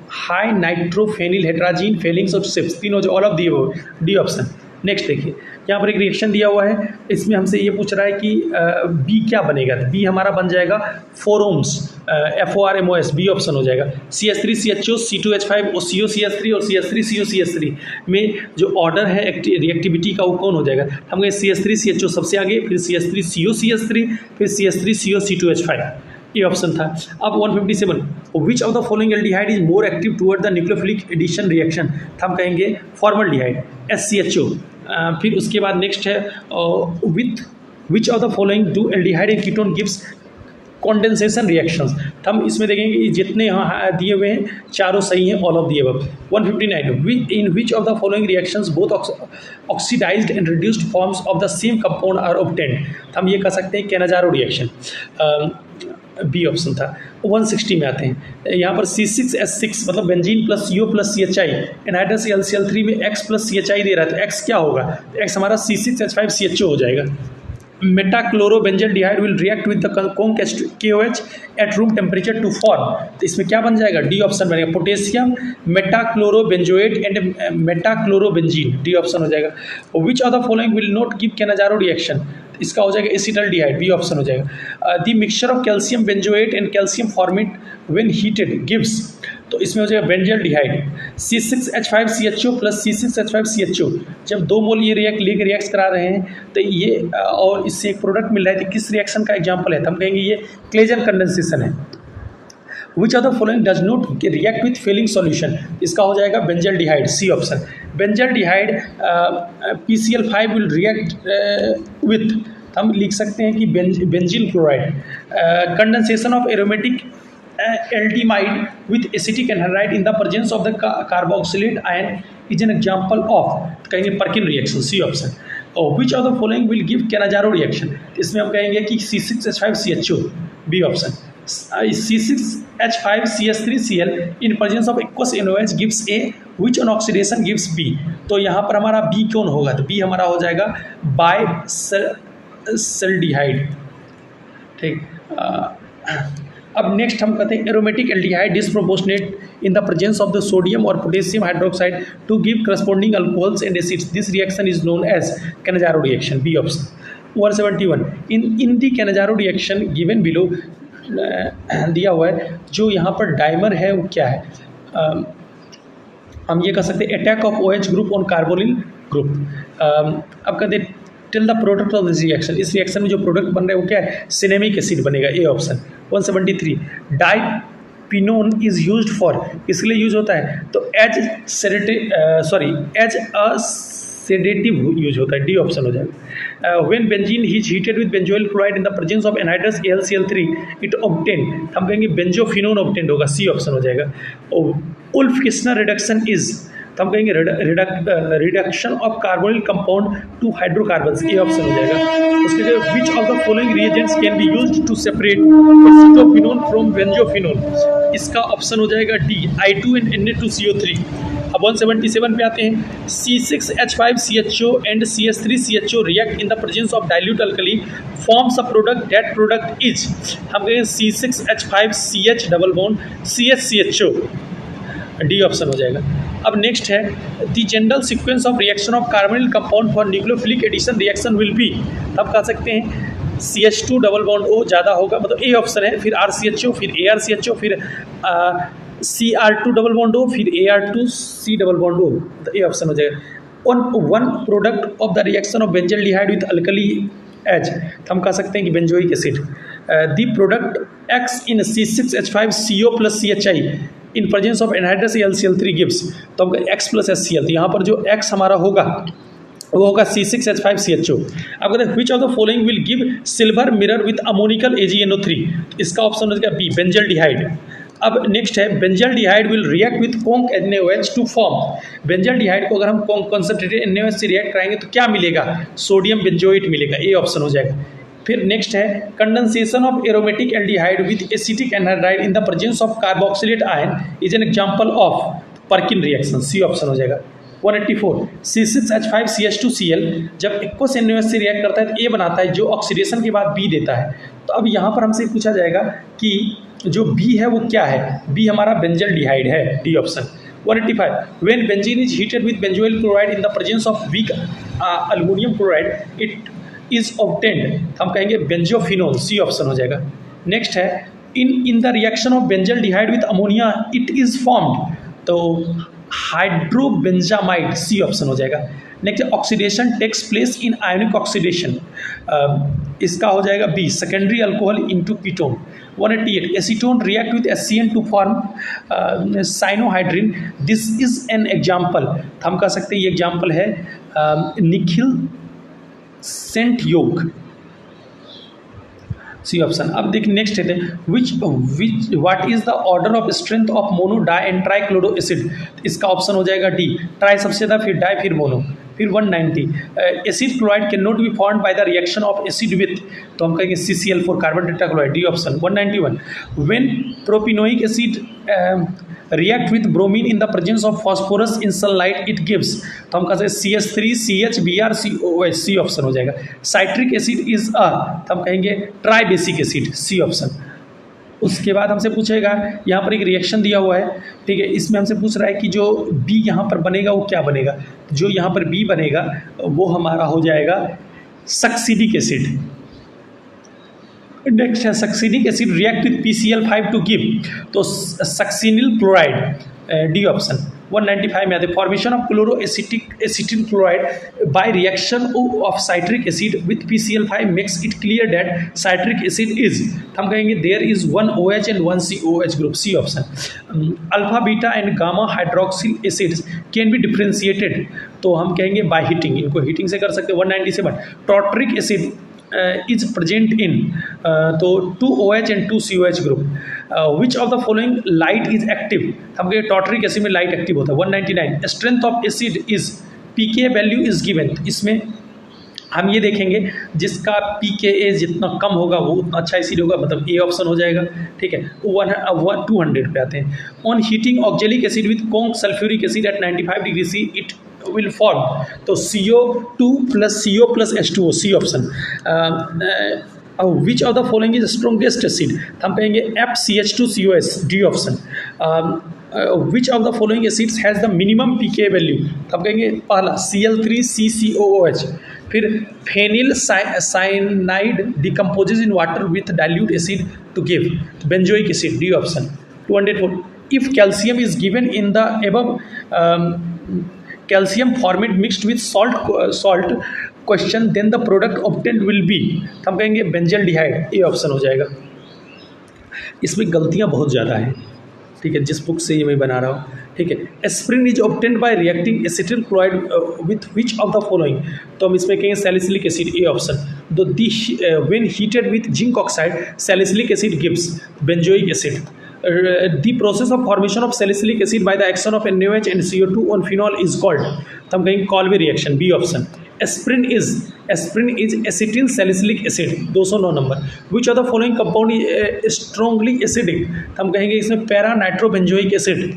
हाई नाइट्रोफेनिल हेट्राजीन, फेलिंग्स और सिप्स, 3 हो जाए, all of the, D option. Next देखिए, यहाँ पर एक रिएक्शन दिया हुआ है, इसमें हमसे ये पूछ रहा है कि बी क्या बनेगा, तो बी हमारा बन जाएगा फोरोम्स, FORMOS, बी ऑप्शन हो जाएगा। CH3 CHO C2H5 और CO CH3 और CH3 CO CH3 में जो ऑर्डर है रिएक्टिविटी का वो कौन हो जाएगा, हम कहें CH3 CHO सबसे आगे, फिर CH3 CO CH3, फिर CH3 CO C2H5, ये ऑप्शन था। अब 157 which of the following aldehyde is more active toward the nucleophilic addition reaction, हम कहेंगे फॉर्मल्डिहाइड, SCHO। फिर उसके बाद नेक्स्ट है with which of the following do aldehyde and ketone gives condensation reactions, तो हम इसमें देखेंगे कि जितने यहाँ दिए हुए हैं चारों सही हैं, all of the above. 159 in which of the following reactions both oxidized and reduced forms of the same compound are obtained, तो हम ये कह सकते हैं कैनाजारो रिएक्शन, बी ऑप्शन था। 160 में आते हैं, यहाँ पर C6H6 मतलब benzene plus CO plus CHI, anhydrous LCl3 में X प्लस CHI दे रहा है, तो X क्या होगा, तो X हमारा C6H5CHO हो जाएगा। Metachlorobenzaldehyde will react with the conc KOH at room temperature to form, तो इसमें क्या बन जाएगा, डी ऑप्शन बनेगा, potassium metachlorobenzoate and metachlorobenzene, D option हो जाएगा। Which of the following will not give Cannizzaro reaction, इसका हो जाएगा एसिटल्डिहाइड, बी ऑप्शन हो जाएगा। The mixture of calcium benzoate and calcium formate when heated gives, तो इसमें हो जाएगा बेंजल्डिहाइड। C6H5CHO प्लस C6H5CHO, जब 2 मोल ये रिएक्ट करा रहे हैं तो ये और इससे एक प्रोडक्ट मिल रहा है, तो किस रिएक्शन का एग्जाम्पल है, तो हम कहेंगे ये क्लेजन कंडेंसेशन है। Which of the following does not react with Fehling solution, इसका हो जाएगा benzaldehyde, C option. Benzaldehyde PCl5 will react with, हम लिख सकते हैं कि benzyl chloride. Condensation of aromatic aldehyde with acetic anhydride in the presence of the carboxylate ion is an example of, कहेंगे Perkin reaction, C option. और which of the following will give Cannizzaro reaction, इसमें हम कहेंगे कि C6H5CHO, B option. C6H5CH3Cl in presence of aqueous NaOH gives A, which on oxidation gives B, तो यहाँ पर हमारा B कौन होगा, तो B हमारा हो जाएगा बाइसल्डिहाइड, ठीक। अब नेक्स्ट हम कहते हैं aromatic aldehyde disproportionate in the presence of the sodium और potassium hydroxide to give corresponding alcohols and acids, this reaction is known as Cannizzaro reaction, B option. 171 in the Cannizzaro reaction given below दिया हुआ है, जो यहाँ पर dimer है वो क्या है, हम ये कह सकते हैं attack of OH group on carbonyl group. अब कहते हैं till the product of this reaction, इस रिएक्शन में जो प्रोडक्ट बन रहा है वो क्या है, सिनेमिक एसिड बनेगा, ए ऑप्शन। 173 डाइपिनोन इज यूज्ड फॉर, इसके लिए यूज होता है, तो एज अ सेडेटिव यूज होता है, डी ऑप्शन हो जाएगा। When benzene is heated with benzoyl chloride in the presence of anhydrous AlCl3 it obtain, हम कहेंगे बेंजोफिनोन ऑब्टेन होगा, सी ऑप्शन हो जाएगा। उल्फ किस्नर रिडक्शन इज, तो हम कहेंगे reduction of carbonyl compound to hydrocarbons, ये ऑप्शन हो जाएगा। उसके बाद which of the following reagents can be used to separate acetophenone from benzophenone, इसका ऑप्शन हो जाएगा डी I2 एंड Na2CO3। अब 177 पे आते हैं, C6H5CHO and CH3CHO react in the presence of dilute alkali forms a product, that product is, हम कहेंगे C6H5CH double bond CHCHO, D option हो जाएगा। अब नेक्स्ट है the general sequence of reaction of carbonyl compound for nucleophilic addition reaction will be, तब कह सकते हैं CH2 डबल बॉन्ड O ज़्यादा होगा, मतलब ए ऑप्शन है, फिर RCHO, फिर ARCHO, फिर CR2 डबल बॉन्ड O, फिर AR2C डबल बॉन्ड O, तो ए ऑप्शन हो जाएगा। One product of the reaction of benzaldehyde with alkali H, तो हम कह सकते हैं कि benzoic acid. The product X in C6H5CO plus CHI in presence of anhydrous AlCl3 gives, तो हम X प्लस HCl, तो यहाँ पर जो X हमारा होगा वो होगा C6H5CHO। अब कहते हैं which of the following will give silver mirror with ammoniacal AgNO3, इसका ऑप्शन हो जाएगा बी बेंजल्डिहाइड। अब नेक्स्ट है benzaldehyde will react with conc NaOH to form, benzaldehyde को अगर हम कॉन्सेंट्रेटेड NaOH से रिएक्ट कराएंगे तो क्या मिलेगा, सोडियम बेंजोएट मिलेगा, ए ऑप्शन हो जाएगा। फिर नेक्स्ट है condensation of aromatic aldehyde with acetic anhydride in the presence of carboxylate ion is an example of Perkin reaction, C option हो जाएगा। 184 C6H5CH2Cl जब एक्वस NaOH से रिएक्ट करता है तो ए बनाता है, जो ऑक्सीडेशन के बाद बी देता है। तो अब यहाँ पर हमसे पूछा जाएगा कि जो बी है वो क्या है, बी हमारा बेंजल्डिहाइड है, D option. 185 when benzene is heated with benzoyl chloride in the presence of weak aluminium chloride it is obtained, हम कहेंगे बेंजोफिनोन, सी ऑप्शन हो जाएगा। नेक्स्ट है in the reaction of benzaldehyde with ammonia it is formed, तो hydrobenzamide, C option हो जाएगा। Next oxidation takes place in ionic oxidation, इसका हो जाएगा B secondary alcohol into ketone. 188 acetone react with HCN to form cyanohydrin, this is an example, हम कह सकते हैं ये एग्जाम्पल है निखिल सेंट योग, सी ऑप्शन। अब देखिए नेक्स्ट है which what is the order of strength of mono di and tri chloro acid. इसका ऑप्शन हो जाएगा डी, ट्राई सबसे ज़्यादा, फिर डाई, फिर मोनो, फिर 190। Acid chloride can not be formed by the reaction of acid with, तो हम कहेंगे CCl4 carbon tetrachloride, D option. 191 when propionic acid react with bromine in the presence of phosphorus in sunlight it gives, तो हम कहते हैं CH3 CH Br COH, C option हो जाएगा। Citric acid is a, तो हम कहेंगे tri basic acid, C option. उसके बाद हमसे पूछेगा, यहाँ पर एक रिएक्शन दिया हुआ है, ठीक है, इसमें हमसे पूछ रहा है कि जो बी यहाँ पर बनेगा वो क्या बनेगा। जो यहाँ पर बी बनेगा वो हमारा हो जाएगा सक्सीडिक एसिड। नेक्स्ट है succinic acid react with PCl5 to give, तो सक्सिनिल क्लोराइड, डी ऑप्शन। 195 में आते formation of chloro acetyl chloride by reaction of citric acid with PCl5 makes it clear that citric acid is, हम कहेंगे there is 1 OH and 1 COH group, C option. Alpha beta and gamma hydroxyl acids can be differentiated, तो हम कहेंगे by heating, इनको heating से कर सकते हैं। 197 टॉर्ट्रिक एसिड is present in, तो 2 OH and 2 COH group, which of the following light is active, हम कहें टॉर्ट्रिक एसिड में लाइट एक्टिव होता है। 199 strength of acid is pK value is given, इसमें हम ये देखेंगे जिसका pKa जितना कम होगा वो उतना अच्छा एसिड होगा, मतलब ए ऑप्शन हो जाएगा, ठीक है। 200 पे आते हैं। On heating oxalic acid with conc sulphuric acid at 95 degree C it will form, तो CO2 + CO + H2O, C option. Which of the following is strongest acid, हम कहेंगे FCH2COS, D option. Which of the following acids has the minimum pKa value, हम कहेंगे पहला Cl3CCOOH, फिर phenyl cyanide decomposes in water with dilute acid to give benzoic acid, D option. 204 if calcium is given in the above calcium formate mixed with salt question then the product obtained will be, हम कहेंगे benzaldehyde, ये option हो जाएगा। इसमें गलतियां बहुत ज़्यादा हैं, ठीक है, जिस बुक से ये मैं बना रहा हूँ, ठीक है। Aspirin is obtained by reacting acetyl chloride with which of the following, तो हम इसमें कहेंगे सैलिसिलिक एसिड, ए ऑप्शन। दो when heated with zinc oxide salicylic acid gives benzoic acid. The process of formation of salicylic acid by the action of NaOH and CO2 on phenol is called, तो हम कहेंगे Colby reaction, B option. Aspirin is acetyl salicylic acid, 209 नंबर। Which of the following compound is strongly acidic, हम कहेंगे इसमें para nitrobenzoic acid.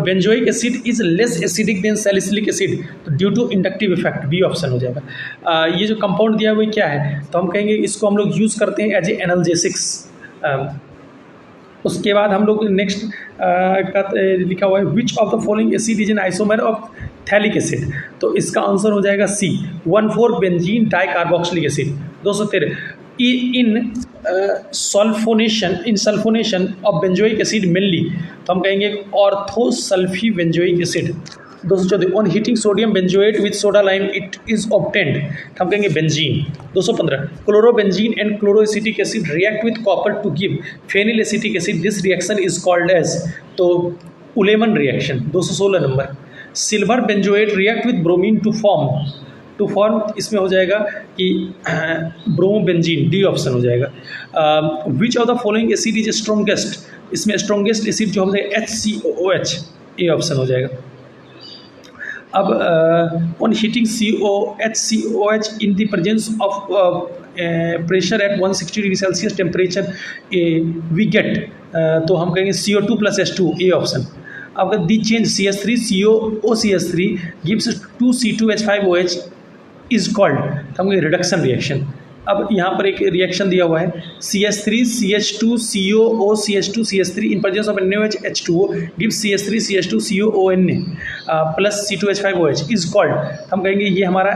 Benzoic acid is less acidic than salicylic acid due to inductive effect, B option हो जाएगा। ये जो compound दिया हुआ है क्या है, तो हम कहेंगे इसको हम लोग यूज़ करते हैं एज ए एनाल्जेसिक्स। उसके बाद हम लोग नेक्स्ट का लिखा हुआ है which of the following acid is an isomer of phthalic acid, तो इसका आंसर हो जाएगा C 1,4 benzene di carboxylic acid. 213 in sulphonation of benzoic acid mainly, तो हम कहेंगे orthosulpho benzoic acid. 214 on heating sodium benzoate with soda lime it is obtained, हम कहेंगे benzene. 215 chlorobenzene and chloroacetic acid react with copper to give phenyl acetic acid, this reaction is called as, तो Ullmann reaction. 216 number silver benzoate react with bromine to form, इसमें हो जाएगा कि bromobenzene, D option हो जाएगा। Which of the following acid is strongest, इसमें strongest acid जो हो जाएगा HCOOH, ए ऑप्शन हो जाएगा। अब on heating HCOH in the presence of pressure at 160 degree Celsius temperature we get, तो हम कहेंगे CO2 + H2, ए ऑप्शन। अब the change CH3COOCH3 gives 2C2H5OH is called, तो हम रिडक्शन रिएक्शन। अब यहाँ पर एक रिएक्शन दिया हुआ है CH3CH2COOCH2CH3 in presence of NaOH H2O gives CH3CH2COONA plus C2H5OH is called, हम कहेंगे ये हमारा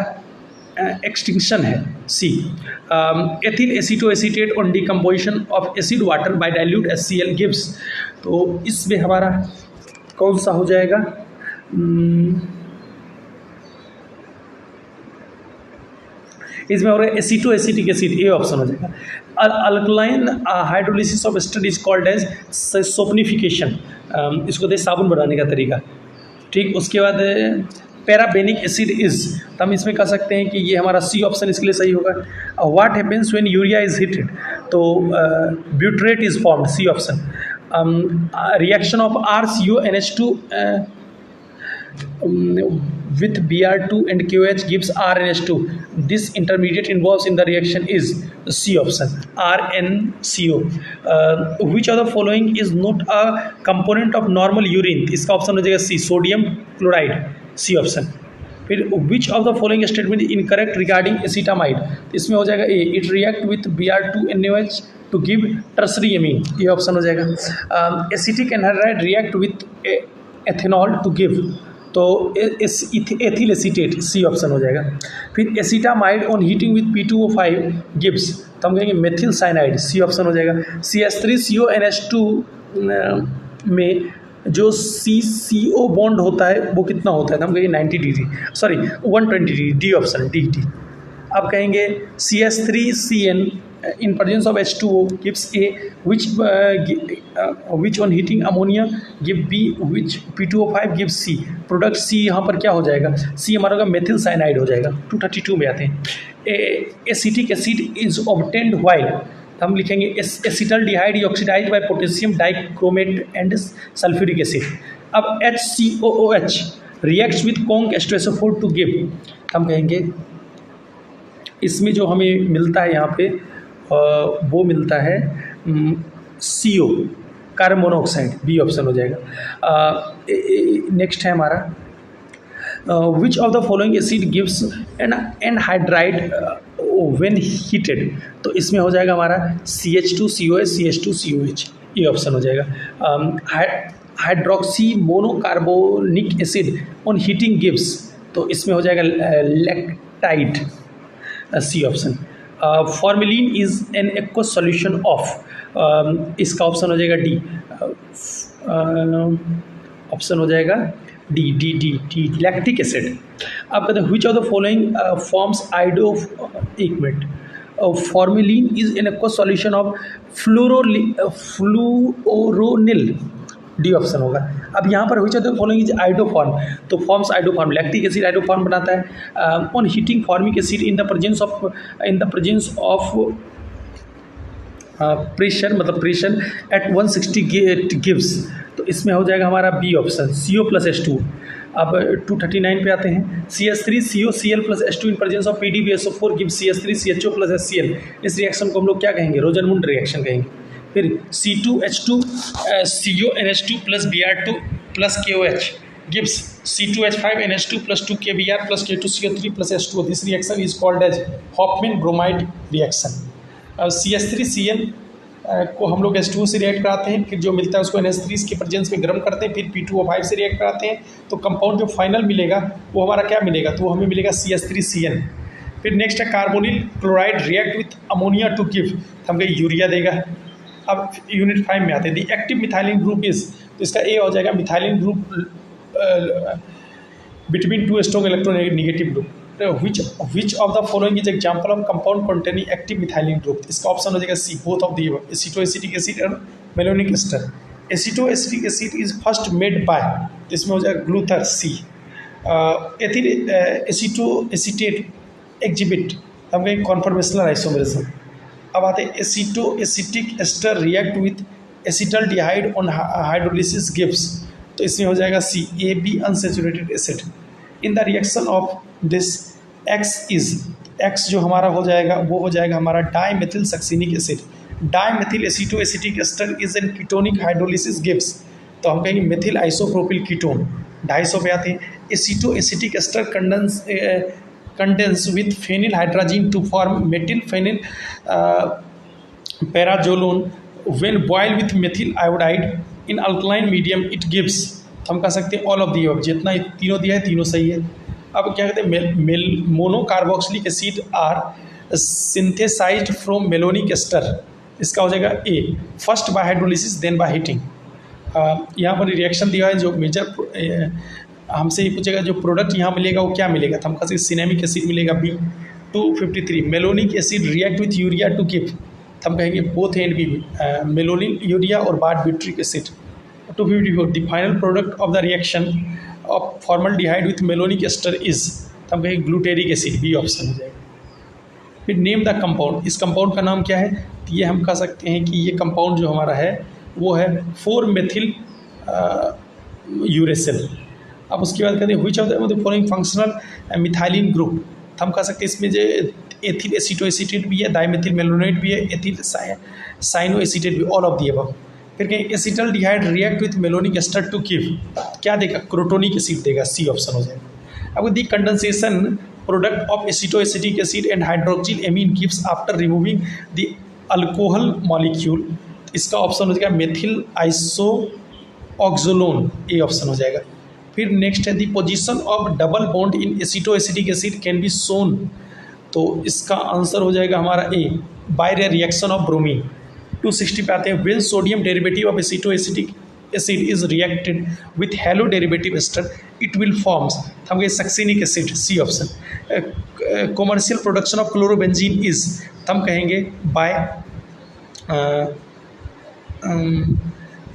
एक्सटिंक्शन है, C. Ethyl acetoacetate on decomposition of acid water by dilute HCl gives, तो इसमें हमारा कौन सा हो जाएगा, इसमें हो रहा है एसीटोएसिटिक एसिड, ए ऑप्शन हो जाएगा। Alkaline hydrolysis of ester is called as saponification, इसको दे साबुन बनाने का तरीका, ठीक। उसके बाद पैराबेनिक एसिड इज, तो हम इसमें कह सकते हैं कि ये हमारा सी ऑप्शन इसके लिए सही होगा। What happens when urea is heated, तो biuret is formed, C option. Reaction of RCONH2 with Br2 and KOH gives RNH2. This intermediate involved in the reaction is C option, RnCO. Which of the following is not a component of normal urine? इसका option हो जाएगा C, sodium chloride, C option. फिर which of the following statement is incorrect regarding acetamide, इसमें हो जाएगा A, it react with Br2NaOH to give tertiary amine, ये option हो जाएगा। Acetic anhydride react with ethanol to give, तो ethyl acetate, C option हो जाएगा। फिर acetamide on heating with P2O5 gives, तो हम कहेंगे मेथिल साइनाइड, सी ऑप्शन हो जाएगा। CH3CONH2 में जो CCO बॉन्ड होता है वो कितना होता है, तो हम कहेंगे 90 degree, sorry 120 degree, D option, D. अब कहेंगे CH3CN in presence of H2O gives A, which on heating ammonia give B, which P2O5 gives C, product C यहाँ पर क्या हो जाएगा, C हमारा होगा मेथिल साइनाइड हो जाएगा। 232 में आते हैं। Acetic acid is obtained while, हम लिखेंगे acetaldehyde oxidize by potassium dichromate and sulphuric acid. अब HCOOH reacts with conc H2SO4 to give, हम कहेंगे इसमें जो हमें मिलता है यहाँ पे वो मिलता है CO, carbon monoxide, B option हो जाएगा। नेक्स्ट है हमारा which of the following acid gives an anhydride when heated, तो इसमें हो जाएगा हमारा CH2COH CH2COH, ये ऑप्शन हो जाएगा। Hydroxy monocarboxylic acid on heating gives, तो इसमें हो जाएगा lactide, C option. Formalin is an aqueous solution of, इसका ऑप्शन हो जाएगा डी, ऑप्शन हो जाएगा डी लैक्टिक एसिड। आप कहते हैं which of the following forms iodo, एक minute, formalin is an aqueous solution of फ्लूओरोनिल, डी ऑप्शन होगा। अब यहाँ पर which of the following is iodoform, तो forms iodoform, lactic acid iodoform बनाता है। On heating formic acid in the presence of pressure, मतलब प्रेशर एट 160 गिव्स, तो इसमें हो जाएगा हमारा बी ऑप्शन, CO+H2। अब 239 पे आते हैं। CH3COCl+H2 in presence of PdBSO4 give CH3CHO+HCl, इस रिएक्शन को हम लोग क्या कहेंगे, रोजनमुंड रिएक्शन कहेंगे। फिर C2H2CONH2 plus Br2 plus KOH gives C2H5NH2 plus 2KBr plus K2CO3 plus H2O. This reaction is called as Hofmann bromide reaction. CH3CN को हम लोग H2O से रिएक्ट कराते हैं, फिर जो मिलता है उसको NH3 के प्रेजेंस में गर्म करते हैं, फिर P2O5 से रिएक्ट कराते हैं, तो कंपाउंड जो फाइनल मिलेगा वो हमारा क्या मिलेगा, तो वो हमें मिलेगा CH3CN। फिर नेक्स्ट है carbonyl chloride react with ammonia to give, हम कहें यूरिया देगा। अब यूनिट 5 में आते हैं, the active methylene group is, तो इसका ए हो जाएगा methylene group between two strong electronegative group. Which of the following is example of compound containing active methylene group, इसका ऑप्शन हो जाएगा C, both of the acetoacetic acid और malonic ester. Acetoacetic acid is first made by, इसमें हो जाएगा ग्लूथर, सी। Ethyl एसिटोएसिटेट exhibit, हम कहेंगे conformational isomerism. अब आते हैं acetoacetic ester react with acetaldehyde on hydrolysis gives, तो इसमें हो जाएगा C, A B unsaturated acid. In the reaction of this X is, X जो हमारा हो जाएगा वो हो जाएगा हमारा dimethyl succinic acid. Dimethyl acetoacetic ester is an ketonic hydrolysis gives, तो हम कहेंगे मेथिल आइसोप्रोपिल कीटोन। 250 पे आते हैं, acetoacetic ester condense with phenyl hydrogen to form methyl phenyl pyrazolone when boil with methyl iodide in alkaline medium it gives, हम कह सकते हैं ऑल ऑफ दी अब, जितना तीनों दिया है तीनों सही है। अब क्या कहते हैं, monocarboxylic acid are synthesised from malonic ester, इसका हो जाएगा A, first by hydrolysis then by heating. यहाँ पर रिएक्शन दिया है, जो मेजर हमसे ये पूछेगा जो प्रोडक्ट यहाँ मिलेगा वो क्या मिलेगा, तो हम कह सकते सिनेमिक एसिड मिलेगा B. 253 malonic acid react with urea to give, हम कहेंगे both and B, malonic urea और barbituric acid. 254 the final product of the reaction of formaldehyde with malonic ester is, तो हम कहेंगे ग्लूटेरिक एसिड, बी ऑप्शन हो जाएगा। फिर name the compound, इस कंपाउंड का नाम क्या है, तो ये हम कह सकते हैं कि ये कंपाउंड जो हमारा है वो है 4-मेथिल यूरेसिल। अब उसके बाद कहते हैं which of the following functional methylene group, तो हम कह सकते हैं इसमें जो एथिल एसीटोएसीटेट भी है, डाइमेथिल मेलोनेट भी है, एथिल साइनोएसीटेट भी, ऑल ऑफ दी अबव। फिर कहें acetaldehyde react with malonic ester to give, क्या देगा, क्रोटोनिक एसिड देगा, सी ऑप्शन हो जाएगा। अब the condensation product of acetoacetic acid and hydroxyl amine gives after removing the alcohol molecule, इसका ऑप्शन हो जाएगा methyl iso oxazolone, A option हो जाएगा। फिर नेक्स्ट है the position of double bond in acetoacetic acid can be shown, तो इसका answer हो जाएगा हमारा A, by reaction of bromine. 260 पे आते हैं when sodium derivative of acetoacetic acid is reacted with halo derivative ester it will forms, हम कहें succinic acid, C option. Commercial production of chlorobenzene is, हम कहेंगे बाय,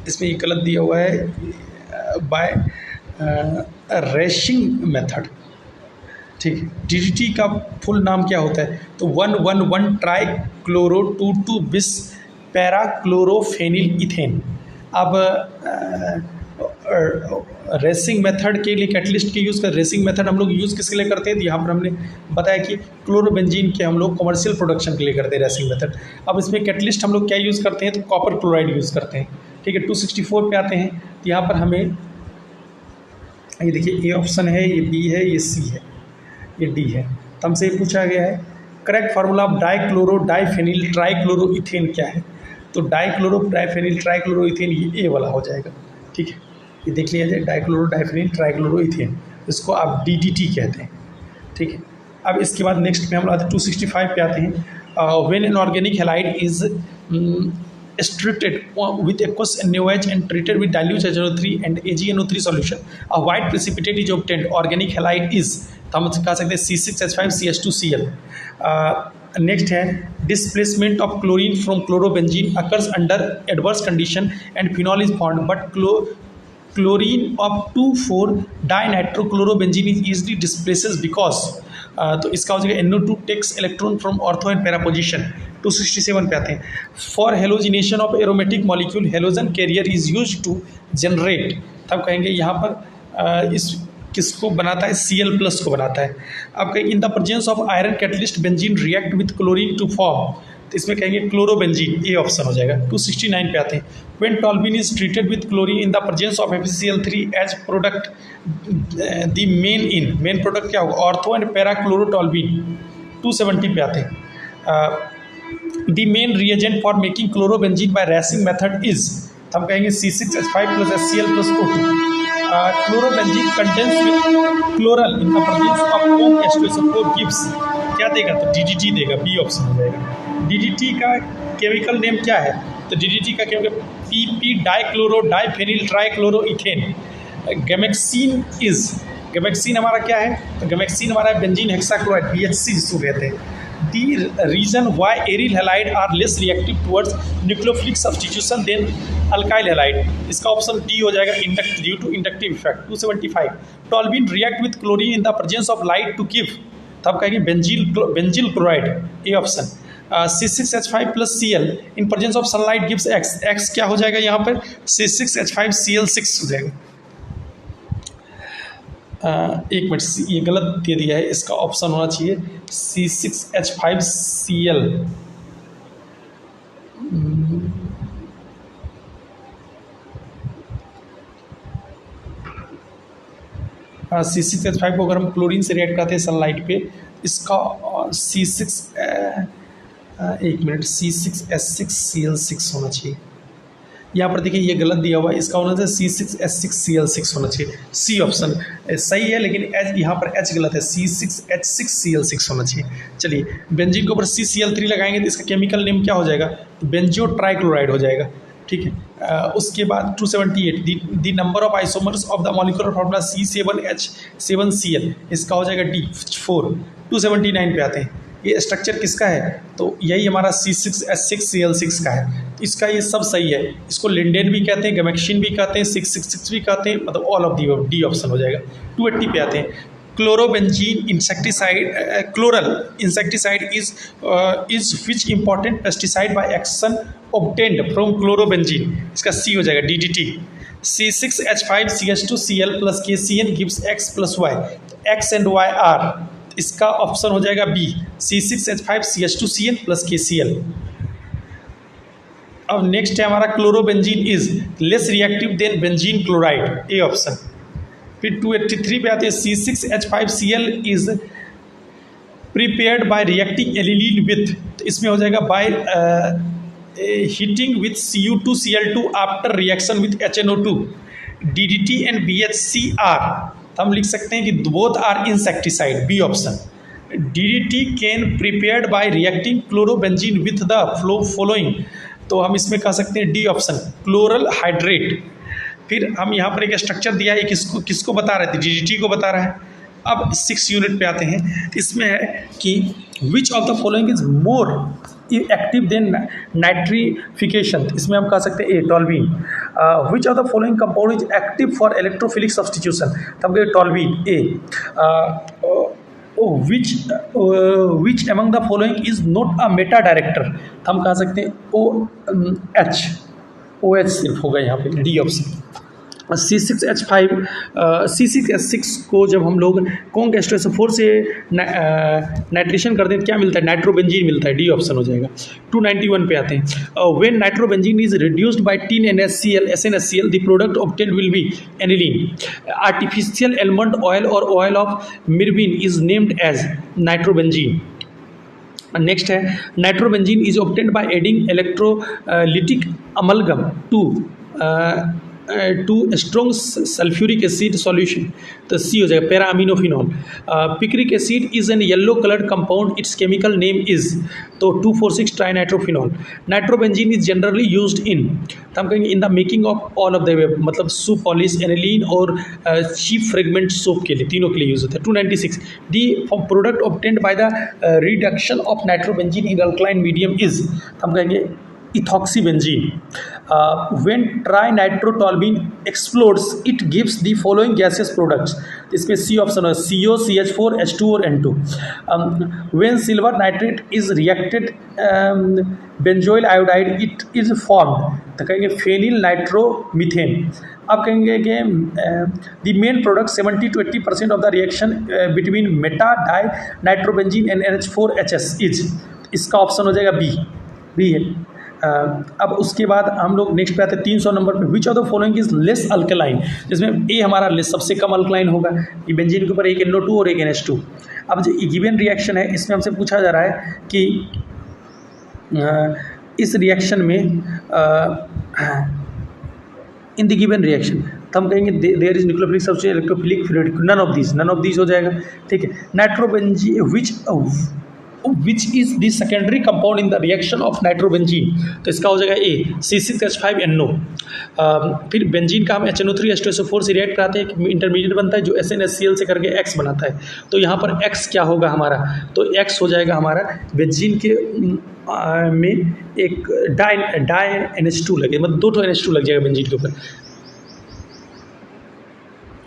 इसमें ये गलत दिया हुआ है, बाय रेशिंग मेथड, ठीक है। डीडीटी का फुल नाम क्या होता है, तो 1,1,1 ट्राई क्लोरो 2,2 बिस पैरा क्लोरोफेनिल इथेन। अब रेसिंग मेथड के लिए कैटलिस्ट के यूज़ कर, रेसिंग मेथड हम लोग यूज़ किसके लिए करते हैं, तो यहाँ पर हमने बताया कि क्लोरोबेंजीन के हम लोग कमर्शियल प्रोडक्शन के लिए करते हैं रेसिंग मेथड। अब इसमें कैटलिस्ट हम लोग क्या यूज़ करते हैं, तो कॉपर क्लोराइड यूज़ करते हैं, ठीक है। 264 पे आते हैं, तो यहाँ पर हमें ये देखिए ए ऑप्शन है, ये बी है, ये सी है, ये डी है। तो हमसे ये पूछा गया है correct formula of dichloro diphenyl trichloroethane क्या है, तो डाइक्लोरो डाइफेनिल ट्राइक्लोरोइथेन ये ए वाला हो जाएगा, ठीक है। ये देख लिया जाए, डाइक्लोरो डाइफेनिल ट्राइक्लोरोइथेन, इसको आप डीडीटी कहते हैं, ठीक है। अब इसके बाद नेक्स्ट में हम आते हैं 265 पे आते हैं। When an organic halide is treated with aqueous NaOH and treated with dilute HNO3 and AgNO3 solution, a white precipitate is obtained. Organic halide is, तो हम कह सकते हैं C6H5CH2Cl। नेक्स्ट है displacement of chlorine from chlorobenzene occurs under adverse condition and phenol is found but chlorine of 2,4 dinitrochlorobenzene is easily displaces because, तो इसका हो जाएगा NO2 takes electron from ortho and para position. 267 पे आते हैं for halogenation of aromatic molecule halogen carrier is use to generate, तब कहेंगे यहाँ पर इस किसको बनाता है, Cl+ को बनाता है। अब कहेंगे in the presence of iron catalyst benzene react with chlorine to form, तो इसमें कहेंगे क्लोरोबेंजीन, ए ऑप्शन हो जाएगा। 269 पे आते हैं when toluene is treated with chlorine in the presence of FeCl3 as product the main product क्या होगा, ऑर्थो एंड पैरा क्लोरोटॉल्बिन। 270 पे आते हैं the main reagent for making chlorobenzene by Raschig method is, हम कहेंगे C6H5 + HCl + O2। Chlorobenzene condenses with chloral in the presence of O gives, क्या देगा, तो DDT देगा, बी ऑप्शन हो जाएगा। DDT का केमिकल नेम क्या है, तो DDT का chemical PP dichloro diphenyl trichloroethane. Gammexane is, gammexane हमारा क्या है, तो गैमेक्सिन हमारा बेंजीन हेक्साक्लोराइड BHC जिसको कहते हैं। The reason why aryl halide are less reactive towards nucleophilic substitution than alkyl halide, इसका ऑप्शन डी हो जाएगा, due to inductive effect. 275 toluene react with chlorine in the presence of light to give, तब कहेंगे benzyl chloride, A option. C6H5 + Cl in presence of sunlight gives X, X क्या हो जाएगा यहाँ पर, C6H5Cl6 हो जाएगा। एक मिनट, ये गलत दे दिया है, इसका ऑप्शन होना चाहिए C6H5Cl। C6H5 को अगर हम क्लोरीन से रिएक्ट करते हैं सनलाइट पे, इसका एक मिनट C6H6Cl6 होना चाहिए। यहाँ पर देखिए ये गलत दिया हुआ है, इसका होना चाहिए C6H6Cl6 होना चाहिए, सी ऑप्शन सही है, लेकिन एच यहाँ पर एच गलत है, C6H6Cl6 होना चाहिए। चलिए बेंजीन के ऊपर CCl3 लगाएंगे तो इसका केमिकल नेम क्या हो जाएगा, तो बेंजो ट्राइक्लोराइड हो जाएगा, ठीक है। उसके बाद 278 the number of isomers of the molecular formula C7H7Cl, इसका हो जाएगा D4। 279 पे आते हैं, ये स्ट्रक्चर किसका है, तो यही हमारा C6H6Cl6 का है। इसका ये सब सही है। इसको लिंडेन भी कहते हैं, गैमेक्सिन भी कहते हैं, 666 भी कहते हैं, मतलब all of the, D option हो जाएगा। 280 पे आते हैं। Chlorobenzene insecticide, chloral insecticide is which important pesticide by action obtained from chlorobenzene, इसका सी हो जाएगा DDT। C6H5CH2Cl plus KCN gives X plus Y, X and Y are, इसका ऑप्शन हो जाएगा B, C6H5CH2Cl plus KCl। अब नेक्स्ट है हमारा chlorobenzene is less reactive than benzene chloride, A option. फिर 283 पे आते हैं। C6H5Cl is prepared by reacting aniline with, तो इसमें हो जाएगा by heating with Cu2Cl2 after reaction with HNO2। DDT and BHC are, हम लिख सकते हैं कि both are insecticide, B option. DDT can prepared by reacting chlorobenzene with the following, तो हम इसमें कह सकते हैं डी ऑप्शन, क्लोरल हाइड्रेट। फिर हम यहाँ पर एक स्ट्रक्चर दिया है, किसको बता रहे थे, DDT को बता रहा है। अब 6 यूनिट पे आते हैं। इसमें है कि which of the following is more active than nitrification, इसमें हम कह सकते हैं A toluene. Which of the following compound is active for electrophilic substitution, तो हम कहें toluene A. Which among the following is not a meta director, हम कह सकते हैं OH सिर्फ होगा यहाँ पे, डी ऑप्शन। C6H6 को जब हम लोग कॉन्गेस्ट्रेसोफोर से नाइट्रेशन करते हैं तो क्या मिलता है, नाइट्रोबेंजीन मिलता है, डी ऑप्शन हो जाएगा। 291 पे आते हैं। When nitrobenzene is reduced by 10 SnHCl the product obtained will be aniline. Artificial almond oil और oil of mirbane is named as nitrobenzene. Next है nitrobenzene is obtained by adding electrolytic amalgam to strong sulphuric acid solution, तो C हो जाएगा, paraaminophenol. Picric acid is an yellow coloured compound, it's chemical name is, तो 2,4,6 trinitrophenol. Nitrobenzene is generally used in, तो हम कहेंगे in the making of all of the way, मतलब soup polish, aniline और cheap fragment soap के लिए, तीनों के लिए यूज होता है। 296 दी product obtained by the reduction of nitrobenzene in alkaline medium is, हम कहेंगे ethoxybenzene. When trinitrotoluene explodes, it gives the following gaseous products. इसमें C ऑप्शन है, CO, CH4, H2 और N2. When silver nitrate is reacted benzoyl iodide, it is formed, तो कहेंगे phenyl nitromethane. अब कहेंगे कि the main product 70 to 80% of the reaction between meta di nitrobenzyne and NH4HS is, इसका option हो जाएगा B है। अब उसके बाद हम लोग नेक्स्ट पे आते हैं 300 नंबर पे। विच of the following is less alkaline, जिसमें ए हमारा लेस सबसे कम अल्कलाइन होगा। ये बेंजीन के ऊपर एक NO2 और एक NH2। अब जो गिवन रिएक्शन है इसमें हमसे पूछा जा रहा है कि इस रिएक्शन में इन द गिवन रिएक्शन, तो हम कहेंगे there is nucleophilic substance, electrophilic, none of this हो जाएगा, ठीक है। Nitrobenzene which is the secondary compound in the reaction of nitrobenzene, तो इसका हो जाएगा ए, C6H5NO। फिर बेंजीन का हम HNO3 H2SO4 से रिएक्ट कराते हैं, इंटरमीडिएट बनता है जो SnHCl से करके X बनाता है, तो यहाँ पर X क्या होगा हमारा, तो X हो जाएगा हमारा बेंजीन के में एक डाई NH2 लगे, मतलब 2 NH2 लग जाएगा बेंजीन के ऊपर,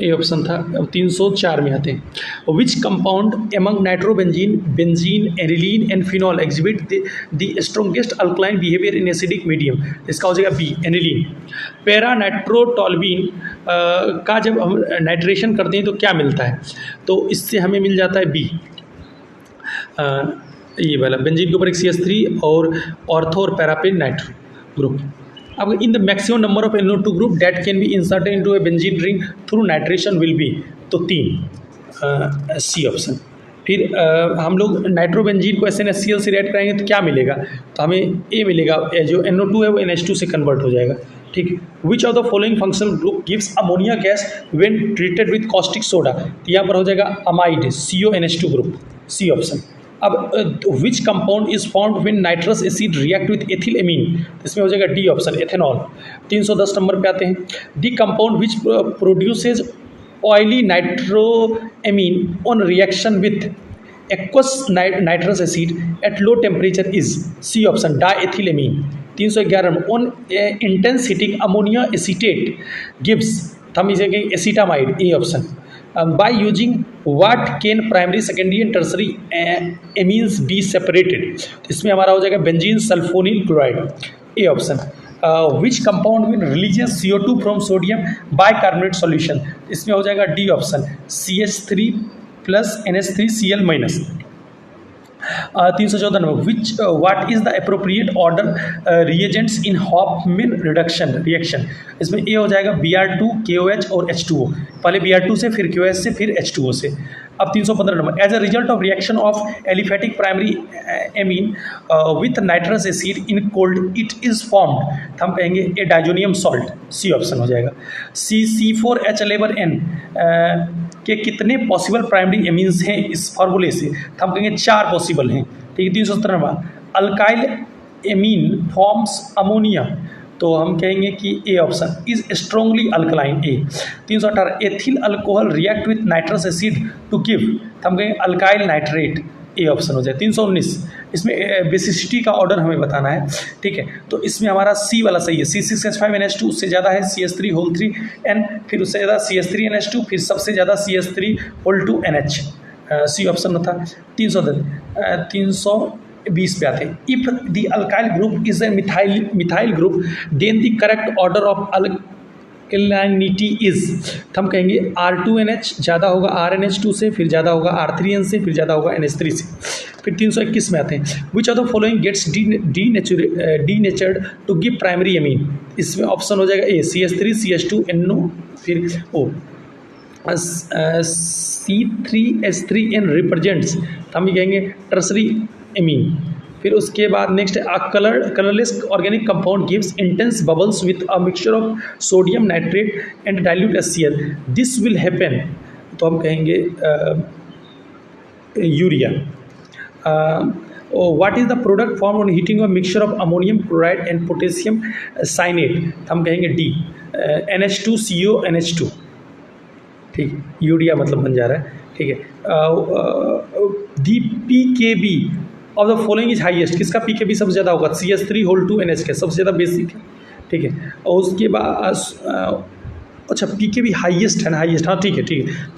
ए ऑप्शन था। अब 304 में आते हैं। Which compound among nitrobenzene, benzene, aniline and phenol exhibit the strongest alkaline behaviour in acidic medium, इसका हो जाएगा बी, एनिलीन। पैरा नाइट्रोटॉल्वीन का जब हम नाइट्रेशन करते हैं तो क्या मिलता है, तो इससे हमें मिल जाता है बी, ये वाला बेंजीन के ऊपर एक CH3 और ऑर्थो और पैरापेन नाइट्रो ग्रुप। अब in the maximum number of NO2 group that can be inserted into A benzene ring through nitration will be, तो 3 सी ऑप्शन। फिर हम लोग नाइट्रोबेंजीन को SnHCl से रिएक्ट कराएंगे तो क्या मिलेगा, तो हमें ए मिलेगा, जो NO2 है वो NH2 से कन्वर्ट हो जाएगा, ठीक है। Which of the following functional group gives ammonia gas when treated with caustic soda, तो यहाँ पर हो जाएगा amide, CONH2 group, C option. अब which compound is formed when nitrous acid react with ethylamine, इसमें हो जाएगा डी ऑप्शन, एथेनॉल। 310 नंबर पे आते हैं। The compound which produces oily nitroamine on reaction with aqueous nitrous acid at low temperature is C option diethylamine. 311 number on intense heating ammonia acetate gives, हम इसे कहेंगे acetamide, A option. By using what can primary secondary and tertiary amines be separated, इसमें हमारा हो जाएगा benzene sulphonyl chloride, A option. Which compound will religious CO2 from sodium bicarbonate solution, इसमें हो जाएगा D option CH3 plus NH3Cl minus. 314 नंबर which what is the appropriate order reagents in Hofmann reaction, इसमें A हो जाएगा Br2 KOH और H2O, पहले Br2 से फिर KOH से फिर H2O से। अब 315 नंबर as a result of reaction of aliphatic primary amine with nitrous acid in cold it is formed, हम कहेंगे A diazonium salt, C option हो जाएगा। C4H11N के कितने पॉसिबल प्राइमरी एमीन्स हैं इस फार्मूले से, तो हम कहेंगे 4 पॉसिबल हैं, ठीक है। 317 नंबर अल्काइल एमीन फॉर्म्स अमोनिया, तो हम कहेंगे कि A option is strongly alkaline, A. 318 ethyl alcohol react with nitrous acid to give, हम कहेंगे अल्काइल नाइट्रेट, ए ऑप्शन हो जाए। 319 इसमें बेसिसिटी का ऑर्डर हमें बताना है, ठीक है, तो इसमें हमारा सी वाला सही है, C6H5NH2 उससे ज़्यादा है CH3 फिर उससे ज़्यादा CH3NH2 फिर सबसे ज़्यादा CH3NH, सी ऑप्शन था। 320 पे आते हैं if the alkyl group is a methyl group then the correct order of alkalinity is, हम कहेंगे R2NH ज़्यादा होगा RNH2 से, फिर ज़्यादा होगा R3N से, फिर ज़्यादा होगा NH3 से। फिर 321 में आते हैं which of the following gets denatured to give primary amine, इसमें ऑप्शन हो जाएगा ए CH3 CH2NO फिर O। C3H3N रिप्रेजेंट्स, हम ये कहेंगे टर्सरी एमीन। फिर उसके बाद नेक्स्ट है colourless organic compound gives intense bubbles with a mixture of sodium nitrate and dilute HCl, this will happen, तो हम कहेंगे urea. What is the product form on heating of mixture of ammonium chloride and potassium cyanate, हम कहेंगे D NH2CONH2, ठीक है, urea मतलब बन जा रहा है, ठीक है। दी PKB of the following is highest, किसका PKB सबसे ज़्यादा होगा, CH3(2NH) के सबसे ज़्यादा बेसिक है, ठीक है। और उसके बाद अच्छा PKB हाईएस्ट है ना, हाईएस्ट, हाँ ठीक है,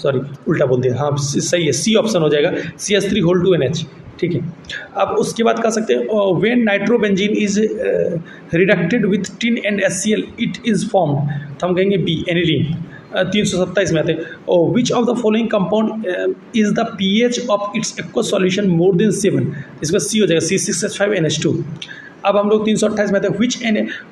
सॉरी उल्टा बोल दिया, हाँ सही है, सी ऑप्शन हो जाएगा CH3(2NH), ठीक है। अब उसके बाद कह सकते हैं when nitrobenzene is reducted with tin and HCl it is formed, तो हम कहेंगे बी एनिलीन। 327 में आते हैं which of the following compound is the pH of its aqueous solution more than 7, इसका सी हो जाएगा C6H5NH2। अब हम लोग 328 में आते हैं which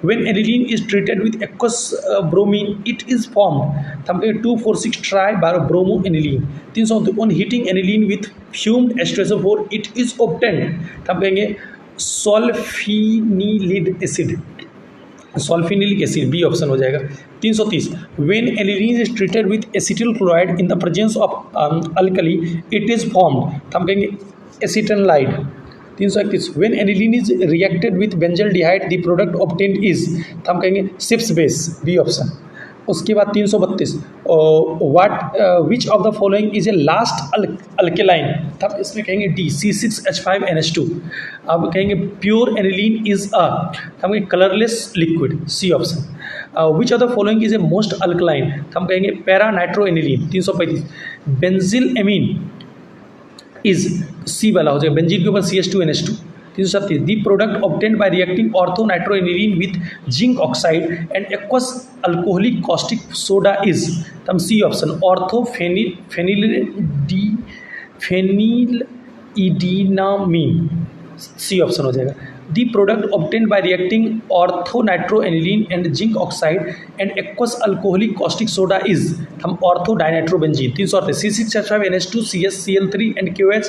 when aniline is treated with aqueous bromine it is formed, हम कहेंगे 2,4,6 tri bromo aniline. 300 on heating aniline with fumed H2SO4 it is obtained, हम कहेंगे सल्फिनिलिक एसिड, बी ऑप्शन हो जाएगा। 330 when aniline is treated with acetyl chloride in the presence of alkali it is formed, हम कहेंगे acetanilide. 331 when aniline is reacted with benzaldehyde the product obtained is, हम कहेंगे sips base, B option. उसके बाद 332 what which of the following is a last alkaline, तब इसमें कहेंगे D C6H5NH2। अब कहेंगे प्योर एनिलीन इज अ, हम कहेंगे colourless liquid, C option. Which of the following is a most alkaline, हम कहेंगे para nitro aniline. 335 benzyl amine is, C वाला हो जाएगा, बेंजीन के ऊपर CH2NH2। 337 the product obtained by reacting ortho nitroaniline with zinc oxide and aqueous alcoholic caustic soda is, तब C option ortho phenylenediamine, C option हो जाएगा। The product obtained by reacting ortho nitroaniline and zinc oxide and aqueous alcoholic caustic soda is, हम ortho dinitrobenzene. 338 C6H5NH2 CHCl3 and QH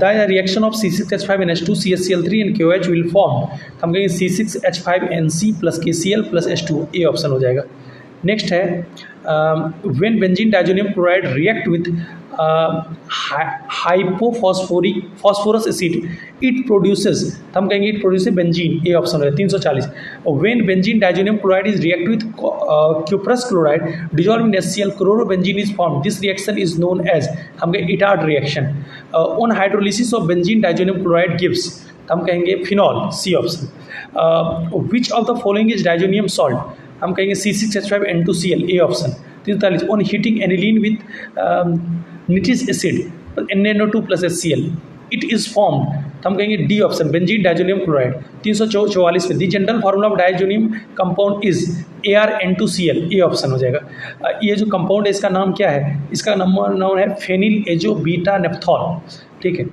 the reaction of C6H5NH2 CHCl3 and KOH will form, हम कहेंगे C6H5NC plus KCl plus H2, A option हो जाएगा। Next है when benzene diazonium chloride react with hypophosphoric phosphorus acid it produces, हम कहेंगे it produce benzene, A option है 340। When benzene diazonium chloride is react with cuprous chloride dissolve in HCl, chlorobenzene is form, this reaction is known as, हम कहेंगे Etard reaction. On hydrolysis of benzene diazonium chloride gives, हम कहेंगे phenol, C option. Which of the following is diazonium salt, हम कहेंगे C6H5N2Cl, A option 340। On heating aniline with nitric acid NaNO2 plus HCl it is formed, तो हम कहेंगे D option benzene diazonium chloride 344 में। The general formula of diazonium compound is ArN2Cl, A option हो जाएगा। ये जो कंपाउंड है इसका नाम क्या है, इसका नाम है फेनिल एजो बीटा नेप्थॉल, ठीक है,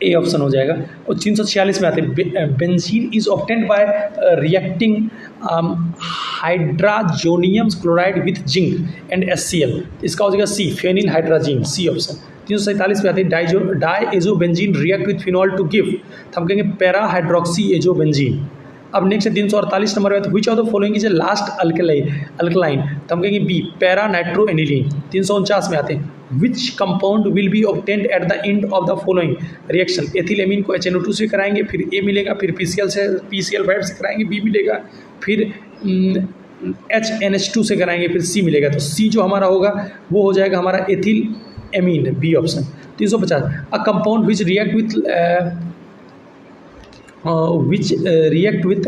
ए ऑप्शन हो जाएगा। और 346 में आते हैं benzene is obtained by reacting hydrazonium chloride with zinc and HCl, इसका हो जाएगा C phenyl hydrazine, C option. 347 में आते हैं diazobenzene react with phenol to give, तो हम कहेंगे पैरा हाइड्रोक्सी एजोबेंजीन। अब नेक्स्ट है 348 नंबर में, which of the following is a last alkaline, तो हम कहेंगे बी पैरा नाइट्रो एनिलीन। 349 में आते हैं which compound will be obtained at the end of the following reaction, ethylamine को HNO2 से कराएंगे, फिर ए मिलेगा, फिर PCl5 से कराएंगे, बी मिलेगा, फिर HNH2 से कराएंगे, फिर सी मिलेगा। तो सी जो हमारा होगा वो हो जाएगा हमारा ethyl amine, B option. 350 a compound which react with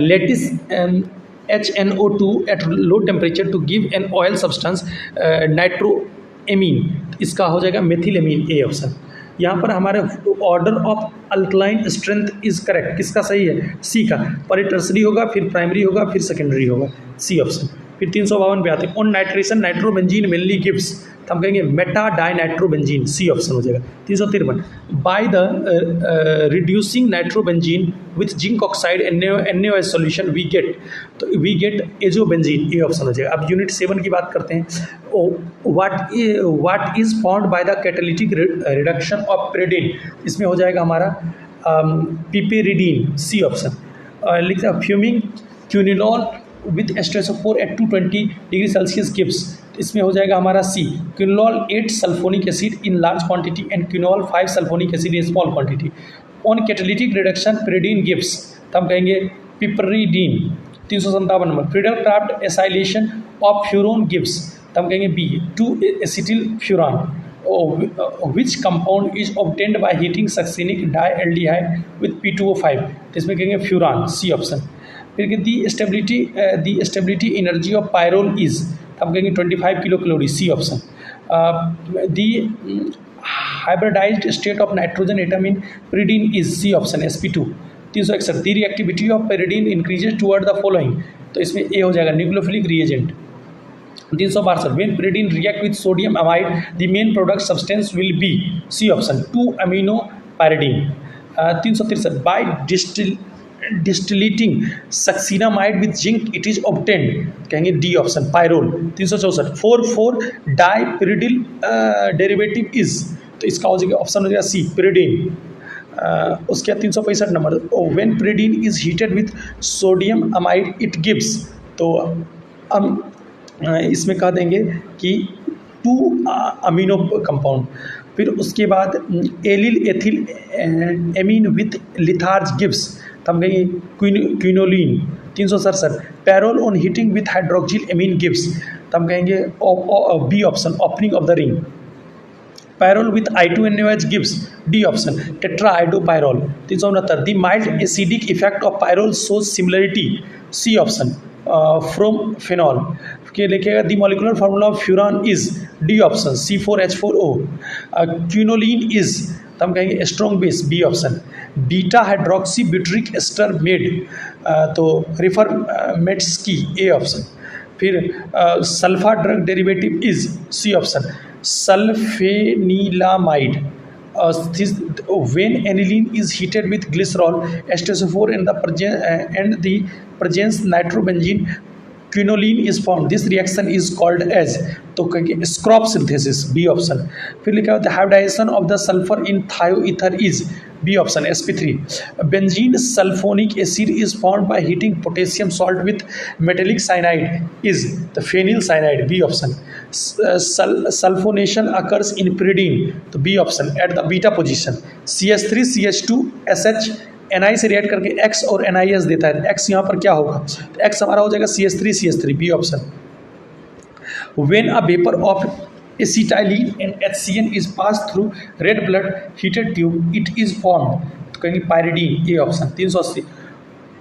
lattice HNO2 at low temperature to give an oil substance नाइट्रोएमीन, इसका हो जाएगा मेथिलेमीन, ए ऑप्शन। यहाँ पर हमारे order of alkaline strength is correct, किसका सही है, सी का, पर टर्सरी होगा, फिर प्राइमरी होगा, फिर सेकेंडरी होगा, सी ऑप्शन। फिर 352 पे आते हैं on nitration nitrobenzene mainly gives, तो हम कहेंगे मेटा डाइनाइट्रोबेंजीन, सी ऑप्शन हो जाएगा। 353 by the reducing nitrobenzene with zinc oxide NaOH solution we get azobenzene, A option हो जाएगा। अब यूनिट 7 की बात करते हैं। What is found by the catalytic reduction of pyridine, इसमें हो जाएगा हमारा पिपेरिडीन, सी ऑप्शन। लिखते हैं fuming quinoline with H2SO4 at 220 degree Celsius gives, इसमें हो जाएगा हमारा C quinoline 8 sulphonic acid in large quantity and quinoline 5 sulphonic acid in small quantity. On catalytic reduction pyridine gives, तो हम कहेंगे piperidine. 357 number Friedel Craft acylation of furan gives, तो हम कहेंगे B 2 acetyl furan. Which compound is obtained by heating succinic dialdehyde with P2O5, तो इसमें कहेंगे furan, C option. फिर the stability energy of pyrrole is, हम कहेंगे 25 kilo calorie, C option. The hybridized state of nitrogen atom in pyridine is, C option, sp2। 361 the reactivity of pyridine increases toward the following, तो इसमें A हो जाएगा nucleophilic reagent. 362 when pyridine react with sodium amide the main product substance will be, C option 2 amino pyridine. 363 by distillating succinamide with zinc it is obtained, कहेंगे D option pyrrole. 364 4 dipyridyl derivative is, तो इसका हो जाएगा option हो जाएगा सी pyridine. उसके बाद 365 number when pyridine is heated with sodium amide it gives, तो हम इसमें कह देंगे कि 2 अमीनो कंपाउंड। फिर उसके बाद allyl ethyl amine with litharge gives, तो हम कहेंगे quinoline. 367 pyrrole on heating with hydroxyl amine gives, तो हम कहेंगे B option opening of the ring. Pyrrole with I2NaOH gives, D option tetrahydropyrrole. 369 the mild acidic effect of pyrrole shows similarity, C option from phenol. के लिखेगा the molecular formula of furan is, D option C4H4O। Quinoline is, तो हम कहेंगे strong base, B option. Beta hydroxy butyric ester made, तो Reformatsky, A option. फिर sulpha drug derivative is, C option sulphanilamide. when aniline is heated with glycerol H2SO4 and the presence nitrobenzene quinoline is formed, this reaction is called as, तो कहेंगे स्क्रॉप synthesis, B option. फिर लिखा होता है hybridization of the sulphur in thioether is, B option sp3. Benzene sulphonic acid is formed by heating potassium salt with metallic cyanide is the phenyl cyanide, B option. Sulphonation occurs in pyridine, तो B option at the beta position. CH3 CH2 SH Ni से react करके X और NiS देता है. X यहाँ पर क्या होगा, तो X हमारा हो जाएगा CH3 CH3, B option. When a vapor of acetylene and HCN is passed through red blood heated tube, it is formed, तो कहेंगे pyridine, A option. 380.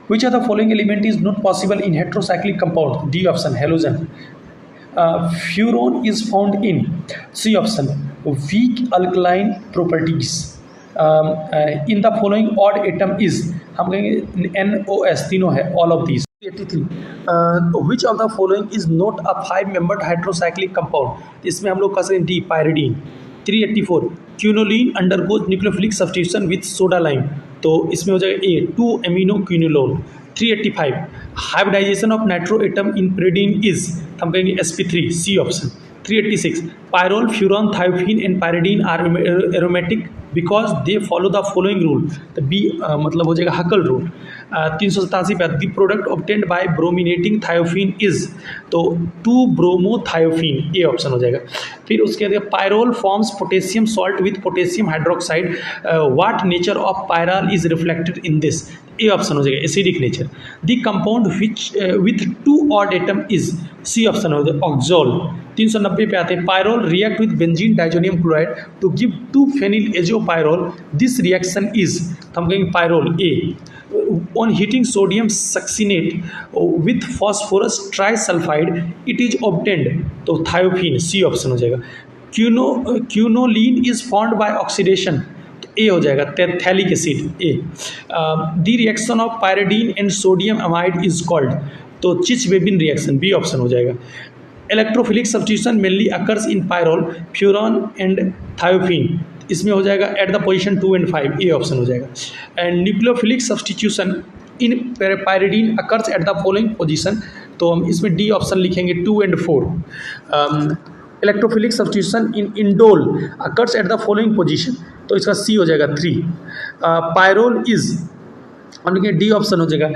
Which of the following element is not possible in heterocyclic compound, D option halogen. Furan is found in, C option weak alkaline properties. In the following odd atom is, हम कहेंगे NOS, तीनों है, all of these. 83. Which of the following is not a 5-membered heterocyclic compound, इसमें हम लोग कह सकते हैं D pyridine. 384. Quinoline undergoes nucleophilic substitution with soda lime, तो इसमें हो जाएगा A 2-amino-quinolone. 385. Hybridization of nitro atom in pyridine is, हम कहेंगे sp3, C option. 386. Pyrrole furan thiophene and pyridine are aromatic because they follow the following rule, तो B मतलब हो जाएगा हकल रूल. 387 पे the product obtained by brominating thiophene is, तो two bromothiophene, A option हो जाएगा. फिर उसके बाद pyrrole forms potassium salt with potassium hydroxide, what nature of pyrrole is reflected in this, A option हो जाएगा acidic nature. The compound which with 2 odd atom is, C option हो जाएगा oxole. 390 पे आते हैं pyrrole react with benzene diazonium chloride to give two phenyl azopyrrole, this reaction is, हम कहेंगे pyrrole, A. On heating sodium succinate with phosphorus trisulfide it is obtained, तो thiophenes, सी option हो जाएगा. Quinoline is formed bye oxidation, तो ए हो जाएगा phthalic acid, A. The reaction of pyridine and sodium amide is called, तो चिच-वेबिन reaction, B option हो जाएगा. Electrophilic substitution mainly occurs in pyrrole furan and thiophene, इसमें हो जाएगा at the position 2 and 5, A option हो जाएगा. And nucleophilic substitution in pyridine occurs at the following position, तो हम इसमें डी ऑप्शन लिखेंगे 2 and 4. Electrophilic substitution in indole occurs at the following position, तो इसका सी हो जाएगा 3. पायरोल इज, हम लिखेंगे डी ऑप्शन हो जाएगा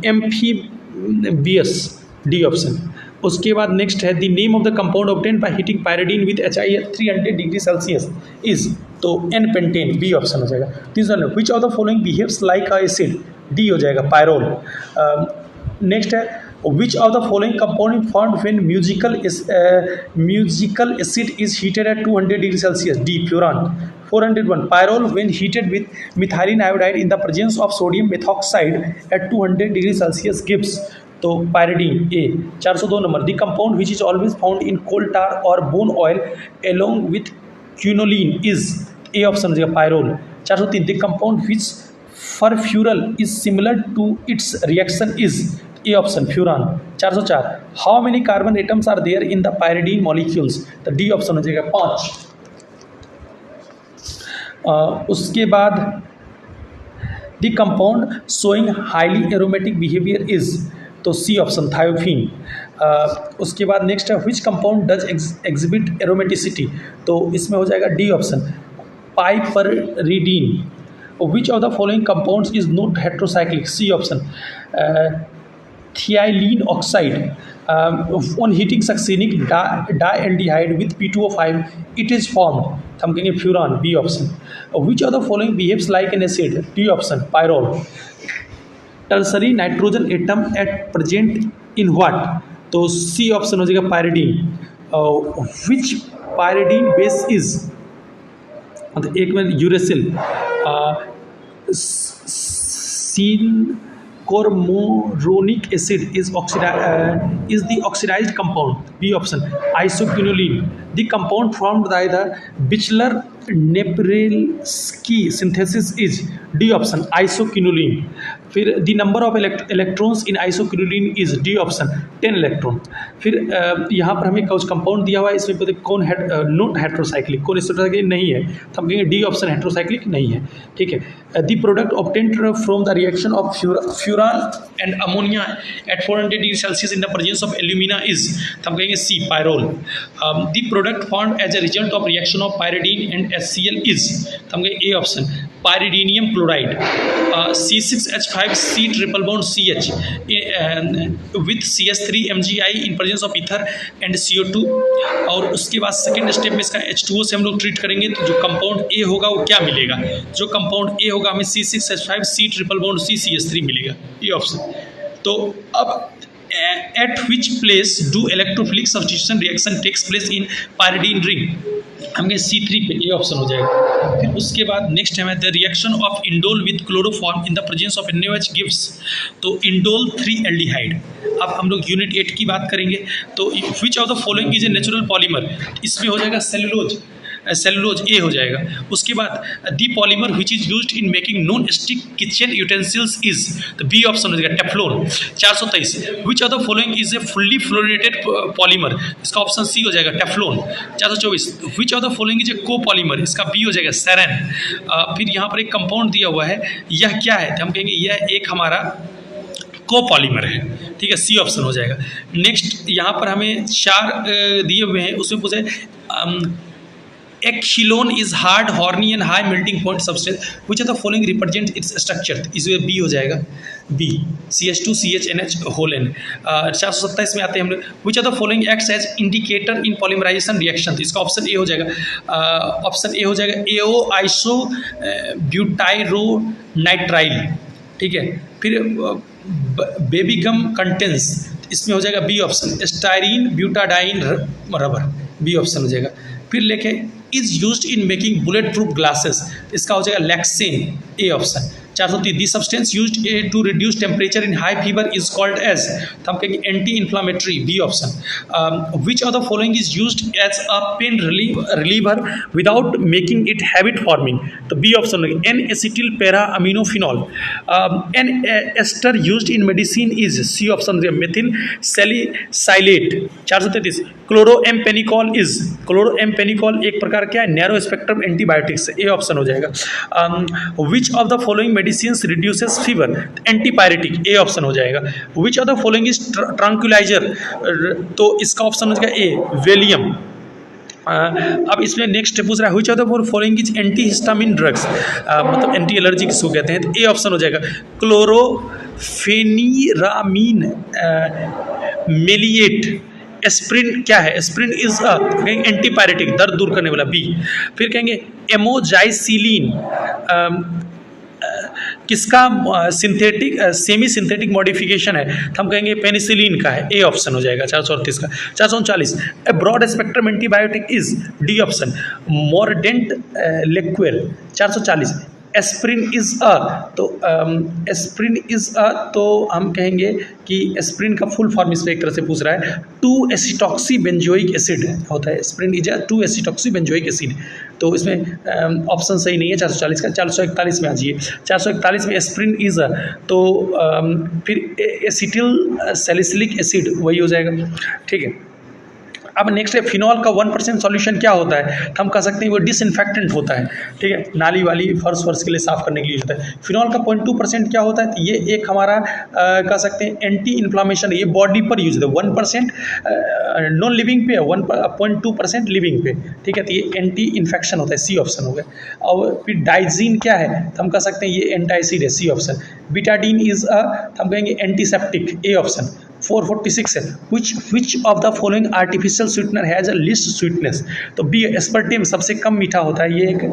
एम्फीबियस, डी ऑप्शन. उसके बाद नेक्स्ट है the name of the compound obtained by heating pyridine with HI at 300 degree Celsius is, तो एन पेंटेन, बी ऑप्शन हो जाएगा. तीसरा which of the following behaves like a acid, D हो जाएगा pyrrole. Next है which of the following compound formed when musical acid is heated at 200 degree Celsius, D furan. 401. Pyrrole when heated with methylene iodide in the presence of sodium methoxide at 200 degree Celsius gives, तो pyridine, A. 402 number the compound which is always found in coal tar और bone oil along with quinoline is, A option हो जाएगा pyrrole. 403. The compound which furfural is similar to its reaction is, A option furan. 404. How many carbon atoms are there in the pyridine molecules, तो D option हो जाएगा 5. उसके बाद the compound showing highly aromatic behaviour is, तो C option thiophene. उसके बाद next है which compound does exhibit aromaticity, तो इसमें हो जाएगा D option piperidine. Which of the following compounds is not heterocyclic, C option ethylene oxide. On heating succinic dialdehyde with P2O5 it is formed, हम कहेंगे furan, B option. Which of the following behaves like an acid, D option pyrrole. Tertiary nitrogen atom at present in what, तो C option हो जाएगा pyridine. Which pyridine base is, मतलब एक में uracil. Cinchomeronic acid is the oxidized compound, B option isoquinoline. The compound formed by the Bischler Napieralski synthesis is, D option isoquinoline. फिर the number of electrons in isoquinoline is, D option 10 electron. फिर यहाँ पर हमें कुछ compound दिया हुआ है, इसमें पता कौन नॉट हेट्रोसाइक्लिक, कौन हेट्रोसाइक्लिक नहीं है, तो हम कहेंगे डी ऑप्शन हेट्रोसाइक्लिक नहीं है, ठीक है. The product obtained from the reaction of furan and ammonia at 400 degree Celsius in the presence of alumina is, हम कहेंगे C pyrrole. The product formed as a result of reaction of pyridine and HCl is, हम कहेंगे A option pyridinium chloride, C6H5C triple bond CH with CH3 MgI in presence of ether and CO2। और उसके बाद second step में इसका H2O से हम लोग ट्रीट करेंगे, तो जो कंपाउंड ए होगा वो क्या मिलेगा, जो कंपाउंड ए होगा हमें C6H5C ट्रिपल बॉन्ड CH3 मिलेगा, ये ऑप्शन। तो अब at which place do electrophilic substitution reaction takes place in pyridine ring, हमें C3 पे, ये ऑप्शन हो जाएगा। फिर उसके बाद नेक्स्ट है the reaction of indole with chloroform in the presence of NaOH gives, तो इंडोल 3 एल्डिहाइड। अब हम लोग यूनिट 8 की बात करेंगे, तो which of the following is a natural polymer, इसमें हो जाएगा सेलुलोज ए हो जाएगा। उसके बाद the polymer which is used in making non stick kitchen utensils is, तो बी ऑप्शन हो जाएगा Teflon. 423 which of the following is A fully fluorinated polymer, इसका ऑप्शन सी हो जाएगा Teflon. 424 which of the following is ए को polymer, इसका B हो जाएगा सेरेन। फिर यहाँ पर एक कंपाउंड दिया हुआ है, यह क्या है, तो हम कहेंगे यह एक हमारा कोपॉलीमर है, ठीक है, सी ऑप्शन हो जाएगा। नेक्स्ट यहाँ पर हमें 4 दिए हुए हैं, उसमें पूछे एक्सिलोन is hard horny and high melting point substance which of the following represent its structure, इसमें बी हो जाएगा, बी CH2CHNH होल N। 427 में आते हैं हम लोग, which of the following acts as indicator in polymerisation reaction, तो इसका ऑप्शन ए हो जाएगा, ऑप्शन ए हो जाएगा AO आइसो ब्यूटाइरो नाइट्राइल, ठीक है। फिर बेबी गम कंटेंस, इसमें हो जाएगा B option, styrene butadiene rubber, B option हो जाएगा। फिर लेके is used in making bullet proof glasses, इसका हो जाएगा Lexan, A option. 403 the substance used to reduce temperature in high fever is called as, तो हम कहेंगे anti inflammatory, B option. Which of the following is used as a pain reliever without making it habit forming, तो B option लगेगा, N acetyl para अमीनोफिनॉल। An ester used in medicine is, C option, methyl salicylate. 433 chloramphenicol is, chloramphenicol एक प्रकार क्या है, narrow spectrum antibiotics, A option हो जाएगा। Which of the following medicines reduces fever, antipyretic, A option हो जाएगा। Which of the following is tranquilliser, तो इसका ऑप्शन हो जाएगा ए, वेलियम। अब इसमें नेक्स्ट पूछ रहा है which of the following is anti histamine drugs, मतलब एंटी एलर्जी किसको कहते हैं, तो ए ऑप्शन हो जाएगा, क्लोरोफेनिरामीन मेलिएट। एस्प्रिन क्या है, एस्प्रिन इज एंटीपायरेटिक, दर्द दूर करने वाला, बी। फिर कहेंगे एमोजाइसिलिन किसका सिंथेटिक सेमी सिंथेटिक मॉडिफिकेशन है, तो हम कहेंगे पेनिसिलिन का है, ए ऑप्शन हो जाएगा। 438 का। 439 a broad spectrum antibiotic is, D option, mordant लेक्वेल। 440 एस्प्रिन इज अ, तो एस्प्रिन इज अ, तो हम कहेंगे कि एस्प्रिन का फुल फॉर्म इसमें एक तरह से पूछ रहा है, 2-एसिटॉक्सी बेंजोइक एसिड होता है, aspirin is a two acetoxy benzoic acid, तो इसमें ऑप्शन सही नहीं है 440 का। 441 में आ जाइए, 441 में एस्प्रिन इज अ, तो फिर एसिटिल सैलिसिलिक एसिड वही हो जाएगा, ठीक है। अब नेक्स्ट है फिनॉल का 1% सॉल्यूशन क्या होता है, तो हम कह सकते हैं वो डिसइंफेक्टेंट होता है, ठीक है, नाली वाली फर्श के लिए साफ़ करने के लिए होता है। फिनॉल का 0.2% क्या होता है, तो ये एक हमारा कह सकते हैं एंटी इन्फ्लामेशन, ये बॉडी पर यूज होता है, 1% नॉन लिविंग पे, 1.2% लिविंग पे, ठीक है, तो ये एंटी इन्फेक्शन होता है, सी ऑप्शन हो गया। और फिर डाइजीन क्या है, तो हम कह सकते हैं ये एंटाइसिड है, C option. Betadine is a, हम कहेंगे एंटीसेप्टिक, ए ऑप्शन। 446 है which of the following artificial sweetener has a list sweetness, तो बी एस्पर्टेम सबसे कम मीठा होता है, ये एक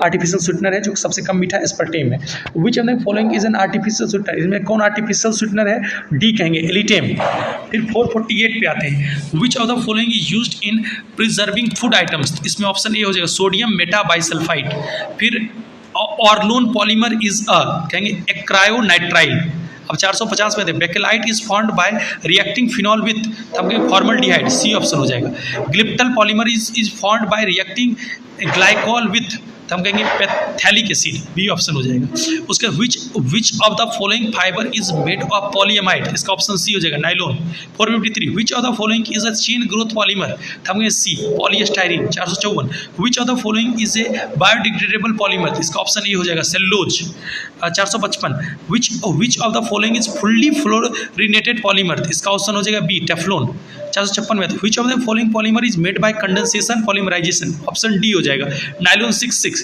आर्टिफिशियल स्वीटनर है जो सबसे कम मीठा एस्पर्टेम है। Which of the following is an artificial sweetener, इसमें कौन आर्टिफिशियल स्वीटनर है, डी कहेंगे एलिटेम। फिर 448 पे आते हैं, which of the following is used in preserving food items, इसमें ऑप्शन ए हो जाएगा सोडियम मेटाबाइसल्फाइड। फिर ऑर्लोन पॉलीमर इज अ, कहेंगे एक्रायोनाइट्राइल। अब 450 में bakelite is formed by reacting phenol with, तब फॉर्मल्डिहाइड, सी ऑप्शन हो जाएगा। Glyptal polymer is formed by reacting glycol with, तो हम कहेंगे पैथेलिक एसिड, बी ऑप्शन हो जाएगा। उसके विच of the following fibre is made of polyamide, इसका ऑप्शन सी हो जाएगा, nylon. 453 which of the following is a chain growth polymer, तो हम कहेंगे सी, पॉलीएस्टाइरिन। 454 विच of the following is A biodegradable polymer, इसका ऑप्शन ए हो जाएगा, cellulose. 455 which of the following is fully fluorinated polymer, इसका ऑप्शन हो जाएगा बी, टेफ्लॉन। 456 में which of the following polymer is made by condensation polymerization, option D हो जाएगा, nylon 66।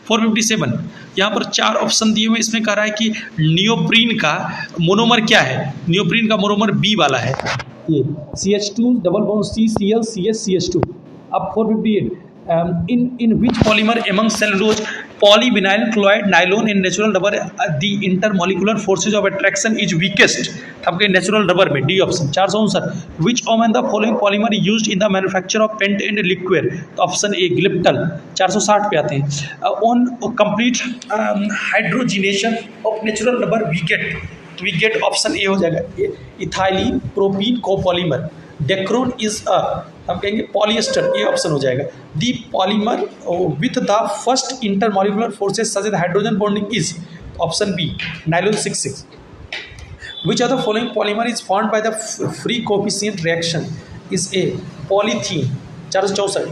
456 457 यहाँ पर 4 ऑप्शन दिए हुए, इसमें कह रहा है कि नियोप्रीन का मोनोमर क्या है। नियोप्रीन का मोनोमर बी वाला है, ये CH2 double bond CCl CH2। अब 458 in which polymer among cellulose, polyvinyl chloride, nylon and natural rubber the intermolecular forces of attraction is weakest। आपके नेचुरल रबर में D option. 459 which among the following polymer used in the manufacture of paint and liquid, तो option A glyptal. 460 पे आते हैं on complete hydrogenation of natural rubber we get option A हो जाएगा ethylene propene copolymer. Dacron is हम कहेंगे polyester, ये option हो जाएगा। The polymer with the first intermolecular forces such as hydrogen bonding is option B nylon 66। Which are the following polymer is formed by the free coefficient reaction is A polythene. 464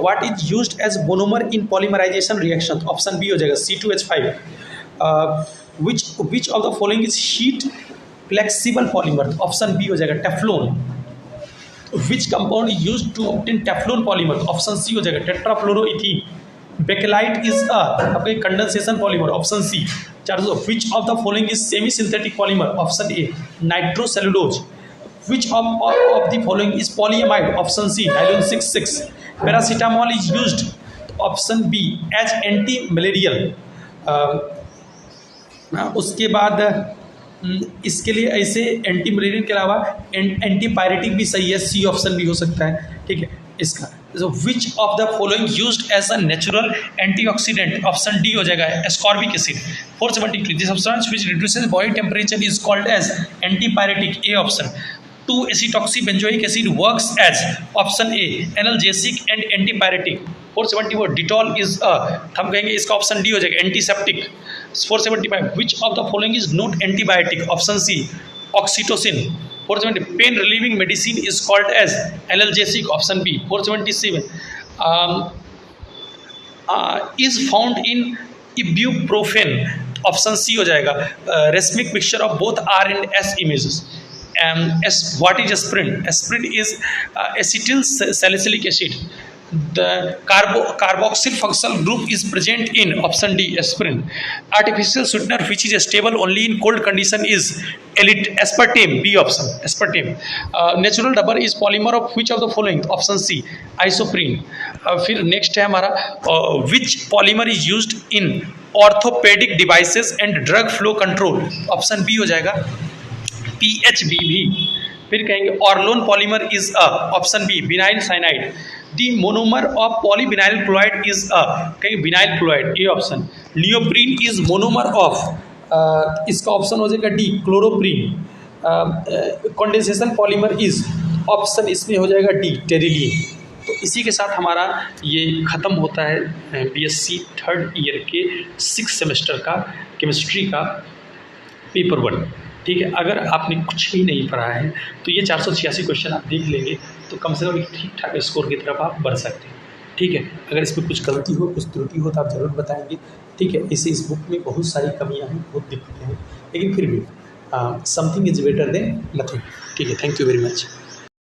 what is used as monomer in polymerisation reaction, option B हो जाएगा C2H5। Which of the following is heat flexible polymer, option B हो जाएगा Teflon. Which compound is used to obtain Teflon polymer, option C हो जाएगा tetrafluoroethene. Bakelite is आपका condensation polymer, option C. 400 which of the following is semi synthetic polymer, option A nitrocellulose. which of the following is polyamide, option C nylon 66। Paracetamol is used, option B as anti malarial. उसके बाद इसके लिए ऐसे anti Mullerian के अलावा antipyretic भी सही है, सी ऑप्शन भी हो सकता है, ठीक है। इसका which of the following used as a natural antioxidant, option D हो जाएगा ascorbic acid. 472 this substance which reduces body temperature is called as antipyretic, A option. Two acetoxybenzoic acid works as, option A analgesic and antipyretic. 474 Dettol is हम कहेंगे इसका option D हो जाएगा antiseptic. 475 which of the following is not antibiotic, option C oxytocin। 470 pain relieving medicine is called as analgesic, option B। 477 is found in ibuprofen, option C हो जाएगा racemic mixture of both R and S images। what is aspirin? Aspirin is acetyl salicylic acid। The carboxyl functional group is present in, option D aspirin। artificial sweetener which is stable only in cold condition is aspartame, B option aspartame। natural rubber is polymer of which of the following, option C isoprene। फिर next है हमारा which polymer is used in orthopedic devices and drug flow control, option B हो जाएगा PHBB। फिर कहेंगे Orlon polymer is option B vinyl cyanide. The monomer of polyvinyl chloride is कहेंगे vinyl chloride, A option. Neoprene is monomer of, इसका option हो जाएगा D chloroprene. Condensation polymer is, option इसमें हो जाएगा डी टेरिलिन। तो इसी के साथ हमारा ये ख़त्म होता है BSc थर्ड ईयर के 6 सेमेस्टर का केमिस्ट्री का पेपर 1, ठीक है। अगर आपने कुछ भी नहीं पढ़ा है तो ये 486 क्वेश्चन आप देख लेंगे तो कम से कम एक ठीक ठाक स्कोर की तरफ आप बढ़ सकते हैं, ठीक है। अगर इसमें कुछ गलती हो, कुछ त्रुटि हो तो आप ज़रूर बताएंगे, ठीक है। इस बुक में बहुत सारी कमियां हैं, बहुत दिक्कतें हैं, लेकिन फिर भी something is better than nothing, ठीक है। Thank you very much.